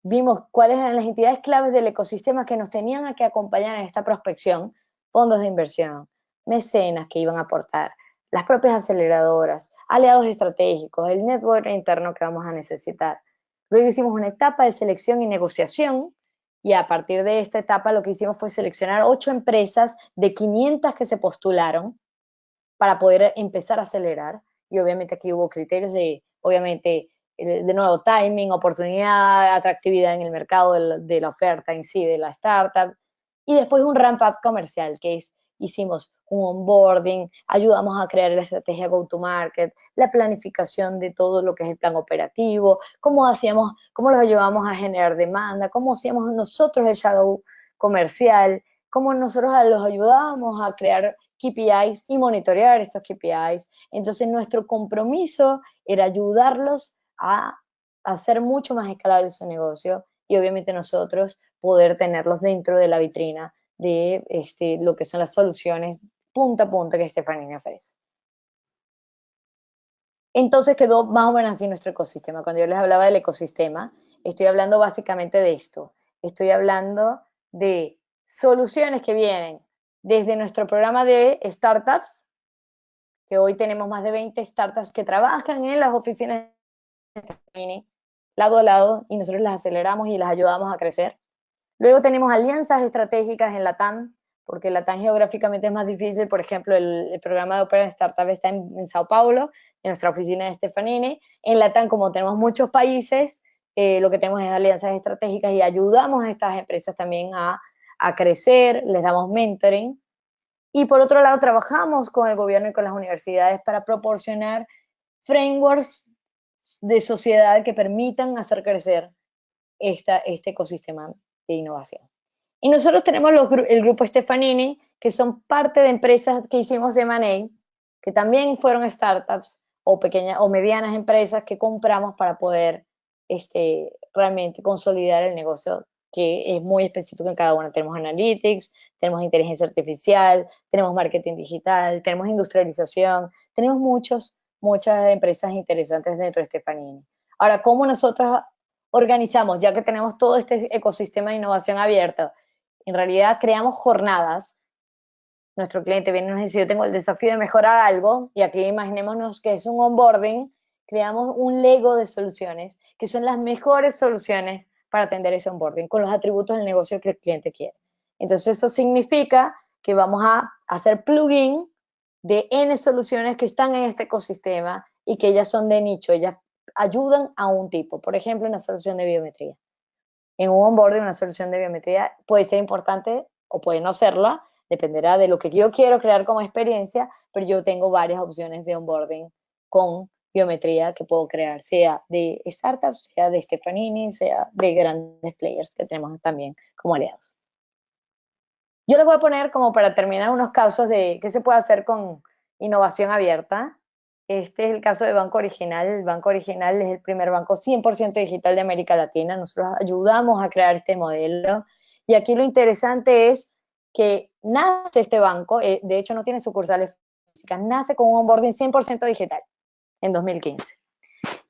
vimos cuáles eran las entidades claves del ecosistema que nos tenían que acompañar en esta prospección, fondos de inversión, mecenas que iban a aportar, las propias aceleradoras, aliados estratégicos, el network interno que vamos a necesitar. Luego hicimos una etapa de selección y negociación, y a partir de esta etapa lo que hicimos fue seleccionar 8 empresas de 500 que se postularon para poder empezar a acelerar. Y obviamente aquí hubo criterios de, obviamente, de nuevo, timing, oportunidad, atractividad en el mercado de la oferta en sí, de la startup. Y después un ramp-up comercial, que es, hicimos un onboarding, ayudamos a crear la estrategia go-to-market, la planificación de todo lo que es el plan operativo, cómo hacíamos, cómo los ayudamos a generar demanda, cómo hacíamos nosotros el shadow comercial, cómo nosotros los ayudábamos a crear KPIs y monitorear estos KPIs. Entonces, nuestro compromiso era ayudarlos a hacer mucho más escalable su negocio y obviamente nosotros poder tenerlos dentro de la vitrina de lo que son las soluciones punta a punta que Stefanini ofrece. Entonces quedó más o menos así nuestro ecosistema. Cuando yo les hablaba del ecosistema, estoy hablando básicamente de esto. Estoy hablando de soluciones que vienen desde nuestro programa de startups, que hoy tenemos más de 20 startups que trabajan en las oficinas de Stefanini, lado a lado, y nosotros las aceleramos y las ayudamos a crecer. Luego tenemos alianzas estratégicas en LATAM, porque LATAM geográficamente es más difícil. Por ejemplo, el programa de Opera Startup está en Sao Paulo, en nuestra oficina de Stefanini. En LATAM, como tenemos muchos países, lo que tenemos es alianzas estratégicas y ayudamos a estas empresas también a crecer, les damos mentoring. Y por otro lado, trabajamos con el gobierno y con las universidades para proporcionar frameworks de sociedad que permitan hacer crecer este ecosistema de innovación. Y nosotros tenemos el grupo Stefanini, que son parte de empresas que hicimos de M&A, que también fueron startups o pequeñas o medianas empresas que compramos para poder realmente consolidar el negocio, que es muy específico en cada una. Tenemos analytics, tenemos inteligencia artificial, tenemos marketing digital, tenemos industrialización, tenemos muchas empresas interesantes dentro de Stefanini. Ahora, ¿cómo nosotros organizamos, ya que tenemos todo este ecosistema de innovación abierto? En realidad creamos jornadas. Nuestro cliente viene y nos dice, yo tengo el desafío de mejorar algo, y aquí imaginémonos que es un onboarding, creamos un Lego de soluciones, que son las mejores soluciones para atender ese onboarding, con los atributos del negocio que el cliente quiere. Entonces eso significa que vamos a hacer plugin de N soluciones que están en este ecosistema y que ellas son de nicho, ellas ayudan a un tipo. Por ejemplo, una solución de biometría. En un onboarding, una solución de biometría puede ser importante o puede no serla, dependerá de lo que yo quiero crear como experiencia, pero yo tengo varias opciones de onboarding con biometría que puedo crear, sea de startups, sea de Stefanini, sea de grandes players que tenemos también como aliados. Yo les voy a poner como para terminar unos casos de qué se puede hacer con innovación abierta. Este es el caso de Banco Original. El Banco Original es el primer banco 100% digital de América Latina. Nosotros ayudamos a crear este modelo. Y aquí lo interesante es que nace este banco, de hecho no tiene sucursales físicas, nace con un onboarding 100% digital en 2015.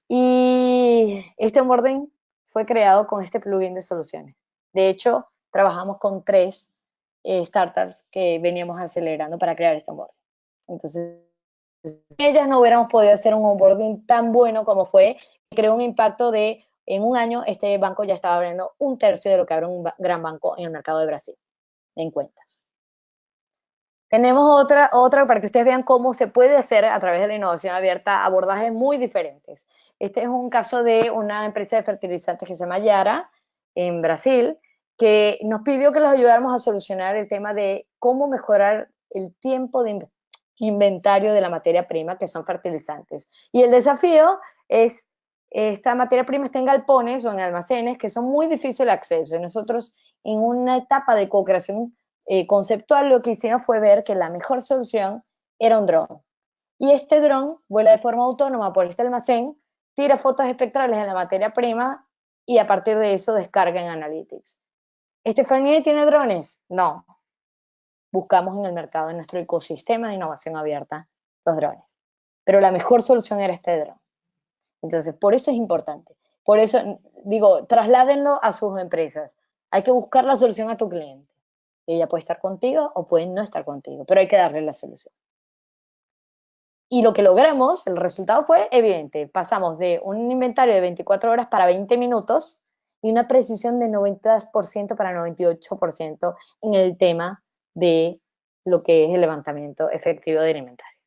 Y este onboarding fue creado con este plugin de soluciones. De hecho, trabajamos con 3 startups que veníamos acelerando para crear este onboarding. Entonces, si ellas no hubiéramos podido hacer un onboarding tan bueno como fue, creó un impacto de, en un año, este banco ya estaba abriendo 1/3 de lo que abre un gran banco en el mercado de Brasil, en cuentas. Tenemos otra para que ustedes vean cómo se puede hacer a través de la innovación abierta abordajes muy diferentes. Este es un caso de una empresa de fertilizantes que se llama Yara, en Brasil, que nos pidió que los ayudáramos a solucionar el tema de cómo mejorar el tiempo de inventario de la materia prima, que son fertilizantes. Y el desafío es, esta materia prima está en galpones o en almacenes que son muy difícil de acceso. Y nosotros, en una etapa de co-creación conceptual, lo que hicimos fue ver que la mejor solución era un dron. Y este dron vuela de forma autónoma por este almacén, tira fotos espectrales en la materia prima y a partir de eso descarga en Analytics. ¿Stefanini tiene drones? No. Buscamos en el mercado, en nuestro ecosistema de innovación abierta, los drones. Pero la mejor solución era este dron. Entonces, por eso es importante. Por eso, digo, trasládenlo a sus empresas. Hay que buscar la solución a tu cliente. Ella puede estar contigo o puede no estar contigo, pero hay que darle la solución. Y lo que logramos, el resultado fue evidente. Pasamos de un inventario de 24 horas para 20 minutos y una precisión de 90% para 98% en el tema de lo que es el levantamiento efectivo del inventario.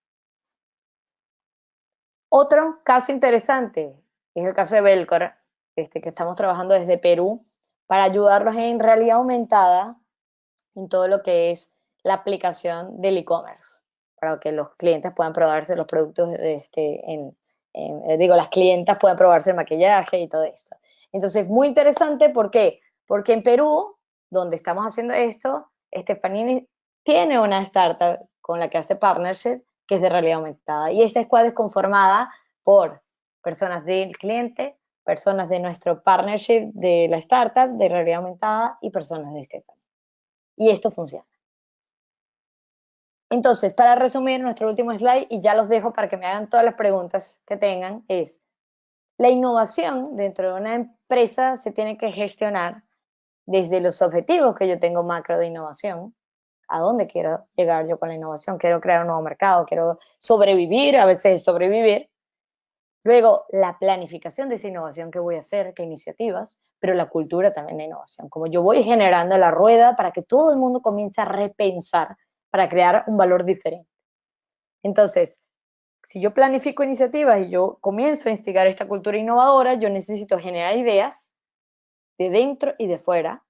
Otro caso interesante es el caso de Belcor, que estamos trabajando desde Perú para ayudarlos en realidad aumentada en todo lo que es la aplicación del e-commerce, para que los clientes puedan probarse los productos, las clientas puedan probarse el maquillaje y todo esto. Entonces, muy interesante, ¿por qué? Porque en Perú, donde estamos haciendo esto, Stefanini tiene una startup con la que hace partnership, que es de realidad aumentada. Y esta squad es conformada por personas del cliente, personas de nuestro partnership de la startup, de realidad aumentada, y personas de Stefanini. Y esto funciona. Entonces, para resumir nuestro último slide, y ya los dejo para que me hagan todas las preguntas que tengan, es la innovación dentro de una empresa se tiene que gestionar desde los objetivos que yo tengo macro de innovación, a dónde quiero llegar yo con la innovación, quiero crear un nuevo mercado, quiero sobrevivir, a veces sobrevivir. Luego, la planificación de esa innovación que voy a hacer, qué iniciativas, pero la cultura también de innovación, como yo voy generando la rueda para que todo el mundo comience a repensar para crear un valor diferente. Entonces, si yo planifico iniciativas y yo comienzo a instigar esta cultura innovadora, yo necesito generar ideas de dentro y de fuera,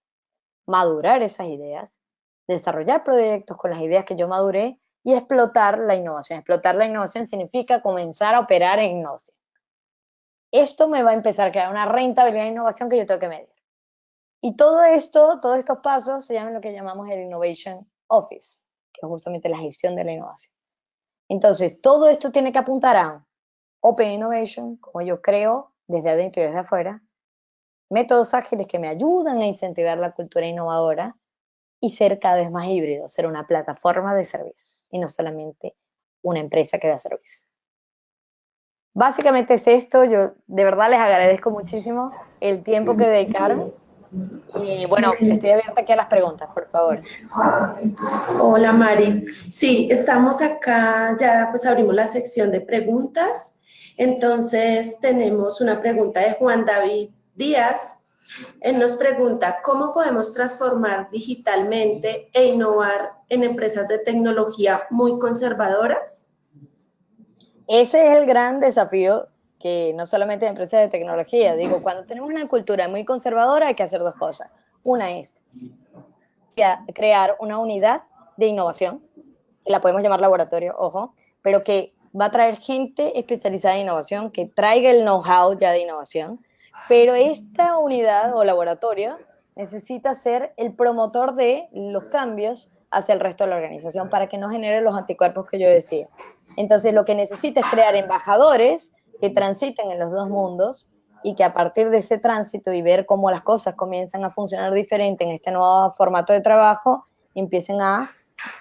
madurar esas ideas, desarrollar proyectos con las ideas que yo maduré y explotar la innovación. Explotar la innovación significa comenzar a operar en innovación. Esto me va a empezar a crear una rentabilidad de innovación que yo tengo que medir. Y todo esto, todos estos pasos se llaman lo que llamamos el Innovation Office, que es justamente la gestión de la innovación. Entonces, todo esto tiene que apuntar a Open Innovation, como yo creo desde adentro y desde afuera, métodos ágiles que me ayudan a incentivar la cultura innovadora y ser cada vez más híbrido, ser una plataforma de servicio y no solamente una empresa que da servicio. Básicamente es esto, yo de verdad les agradezco muchísimo el tiempo que dedicaron y bueno, Ok. estoy abierta aquí a las preguntas, por favor. Hola Mari. Sí, estamos acá, ya pues abrimos la sección de preguntas. Entonces tenemos una pregunta de Juan David Díaz. Él nos pregunta, ¿cómo podemos transformar digitalmente e innovar en empresas de tecnología muy conservadoras? Ese es el gran desafío que no solamente en empresas de tecnología, digo, cuando tenemos una cultura muy conservadora hay que hacer dos cosas. Una es crear una unidad de innovación, que la podemos llamar laboratorio, ojo, pero que va a traer gente especializada en innovación, que traiga el know-how ya de innovación, pero esta unidad o laboratorio necesita ser el promotor de los cambios hacia el resto de la organización para que no genere los anticuerpos que yo decía. Entonces, lo que necesita es crear embajadores que transiten en los dos mundos y que a partir de ese tránsito y ver cómo las cosas comienzan a funcionar diferente en este nuevo formato de trabajo, empiecen a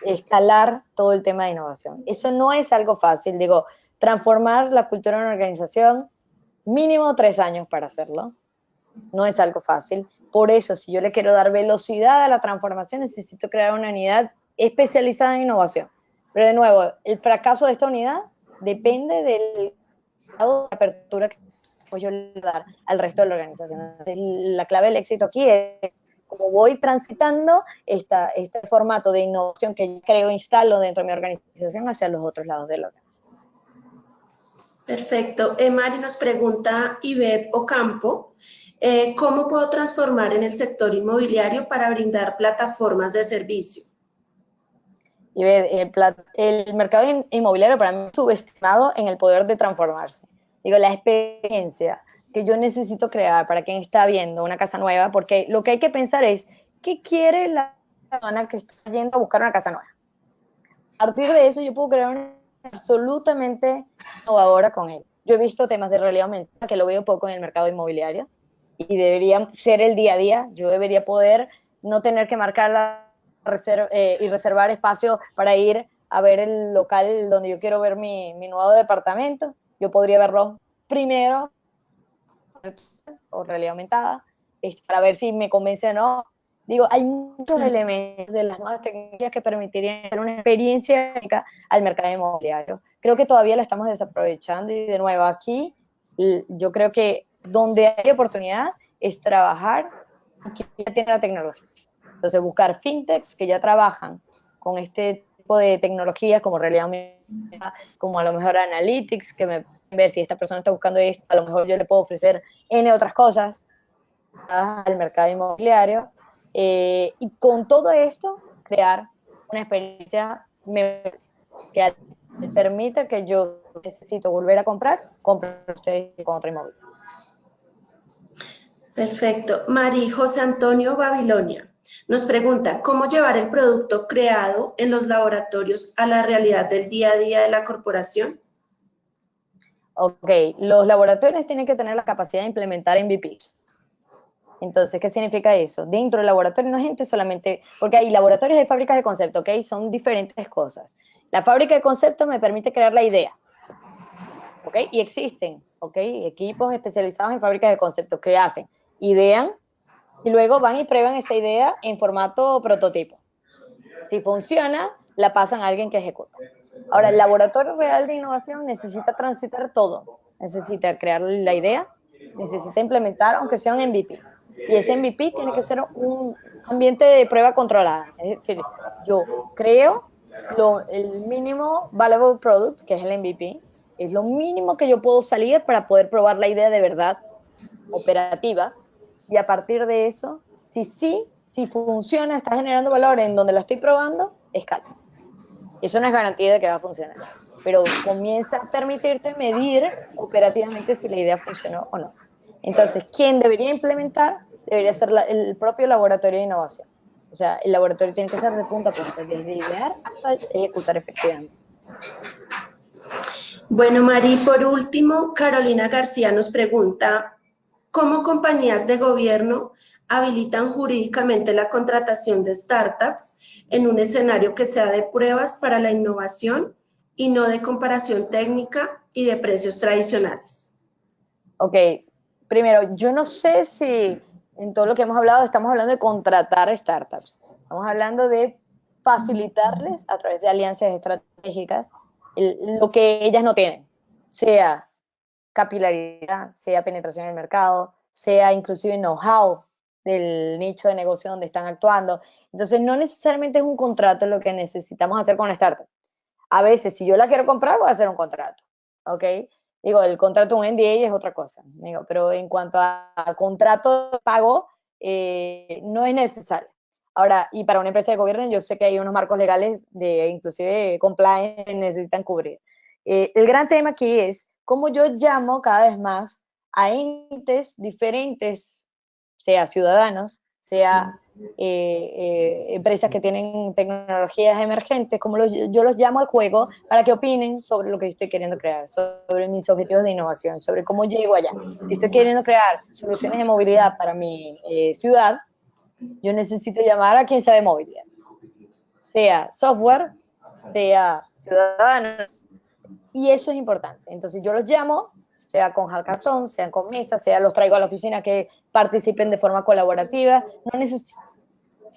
escalar todo el tema de innovación. Eso no es algo fácil, digo, transformar la cultura de una organización, mínimo 3 años para hacerlo, no es algo fácil. Por eso, si yo le quiero dar velocidad a la transformación, necesito crear una unidad especializada en innovación. Pero de nuevo, el fracaso de esta unidad depende del grado de apertura que yo le voy a dar al resto de la organización. La clave del éxito aquí es como voy transitando este formato de innovación que yo creo, instalo dentro de mi organización hacia los otros lados de la organización. Perfecto. Mari nos pregunta Ivette Ocampo, ¿cómo puedo transformar en el sector inmobiliario para brindar plataformas de servicio? Y el mercado inmobiliario para mí es subestimado en el poder de transformarse. Digo, la experiencia que yo necesito crear para quien está viendo una casa nueva, porque lo que hay que pensar es, ¿qué quiere la persona que está yendo a buscar una casa nueva? A partir de eso yo puedo crear una absolutamente innovadora con él. Yo he visto temas de realidad aumentada que lo veo poco en el mercado inmobiliario y debería ser el día a día. Yo debería poder no tener que marcar y reservar espacio para ir a ver el local donde yo quiero ver mi nuevo departamento. Yo podría verlo primero o realidad aumentada para ver si me convence o no. Digo, hay muchos elementos de las nuevas tecnologías que permitirían hacer una experiencia única al mercado inmobiliario. Creo que todavía la estamos desaprovechando y de nuevo aquí yo creo que donde hay oportunidad es trabajar con quien ya tiene la tecnología. Entonces buscar fintechs que ya trabajan con este tipo de tecnologías como realidad aumentada, como a lo mejor analytics, que me ver si esta persona está buscando esto, a lo mejor yo le puedo ofrecer N otras cosas al mercado inmobiliario, y con todo esto crear una experiencia que permita que yo necesito volver a comprar ustedes con otro inmobiliario. Perfecto. Mari José Antonio Babilonia nos pregunta, ¿cómo llevar el producto creado en los laboratorios a la realidad del día a día de la corporación? Ok, los laboratorios tienen que tener la capacidad de implementar MVPs. Entonces, ¿qué significa eso? Dentro del laboratorio no es gente solamente, porque hay laboratorios de fábricas de concepto, ¿ok? Son diferentes cosas. La fábrica de concepto me permite crear la idea, ¿ok? Y existen, ¿ok? Equipos especializados en fábricas de concepto que hacen, idean y luego van y prueban esa idea en formato prototipo. Si funciona, la pasan a alguien que ejecuta. Ahora, el laboratorio real de innovación necesita transitar todo. Necesita crear la idea, necesita implementar, aunque sea un MVP. Y ese MVP tiene que ser un ambiente de prueba controlada. Es decir, yo creo el mínimo valuable product, que es el MVP, es lo mínimo que yo puedo salir para poder probar la idea de verdad operativa, y a partir de eso, si funciona, está generando valor en donde lo estoy probando, escala. Eso no es garantía de que va a funcionar, pero comienza a permitirte medir operativamente si la idea funcionó o no. Entonces, ¿quién debería implementar? Debería ser el propio laboratorio de innovación. O sea, el laboratorio tiene que ser de punta a punta, desde idear hasta ejecutar efectivamente. Bueno, Mari, por último, Carolina García nos pregunta, ¿cómo compañías de gobierno habilitan jurídicamente la contratación de startups en un escenario que sea de pruebas para la innovación y no de comparación técnica y de precios tradicionales? Ok, primero, yo no sé si en todo lo que hemos hablado estamos hablando de contratar startups. Estamos hablando de facilitarles a través de alianzas estratégicas lo que ellas no tienen, sea capilaridad, sea penetración en el mercado, sea inclusive know-how del nicho de negocio donde están actuando. Entonces, no necesariamente es un contrato lo que necesitamos hacer con la startup. A veces, si yo la quiero comprar, voy a hacer un contrato, ¿ok? Digo, el contrato de un NDA es otra cosa, digo, pero en cuanto a contrato de pago, no es necesario. Ahora, y para una empresa de gobierno, yo sé que hay unos marcos legales de inclusive compliance que necesitan cubrir. El gran tema aquí es cómo yo llamo cada vez más a entes diferentes, sea ciudadanos, sea empresas que tienen tecnologías emergentes, como yo los llamo al juego, para que opinen sobre lo que estoy queriendo crear, sobre mis objetivos de innovación, sobre cómo llego allá. Si estoy queriendo crear soluciones de movilidad para mi ciudad, yo necesito llamar a quien sabe movilidad, sea software, sea ciudadanos, y eso es importante. Entonces yo los llamo, sea con hackathon, sea con mesa, sea los traigo a la oficina que participen de forma colaborativa, no necesito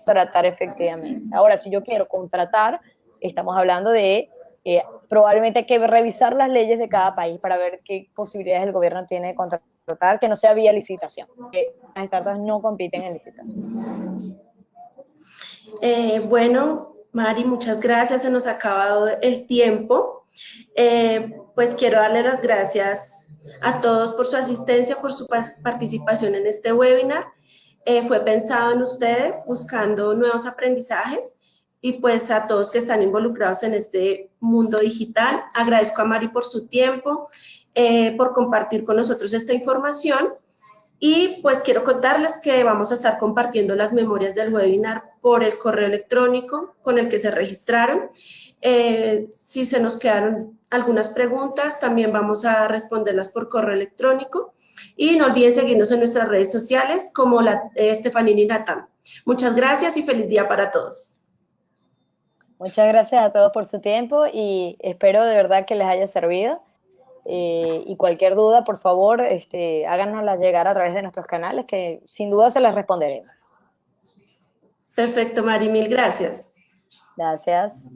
tratar efectivamente. Ahora, si yo quiero contratar, estamos hablando de probablemente hay que revisar las leyes de cada país para ver qué posibilidades el gobierno tiene de contratar, que no sea vía licitación, que las startups no compiten en licitación. Bueno, Mari, muchas gracias. Se nos ha acabado el tiempo. Pues quiero darle las gracias a todos por su asistencia, por su participación en este webinar. Fue pensado en ustedes, buscando nuevos aprendizajes y pues a todos que están involucrados en este mundo digital. Agradezco a Mari por su tiempo, por compartir con nosotros esta información. Y pues quiero contarles que vamos a estar compartiendo las memorias del webinar por el correo electrónico con el que se registraron. Si se nos quedaron algunas preguntas, también vamos a responderlas por correo electrónico. Y no olviden seguirnos en nuestras redes sociales como Estefanini Natán. Muchas gracias y feliz día para todos. Muchas gracias a todos por su tiempo y espero de verdad que les haya servido. Y cualquier duda, por favor, háganosla llegar a través de nuestros canales, que sin duda se las responderemos. Perfecto, Mari, mil gracias. Gracias.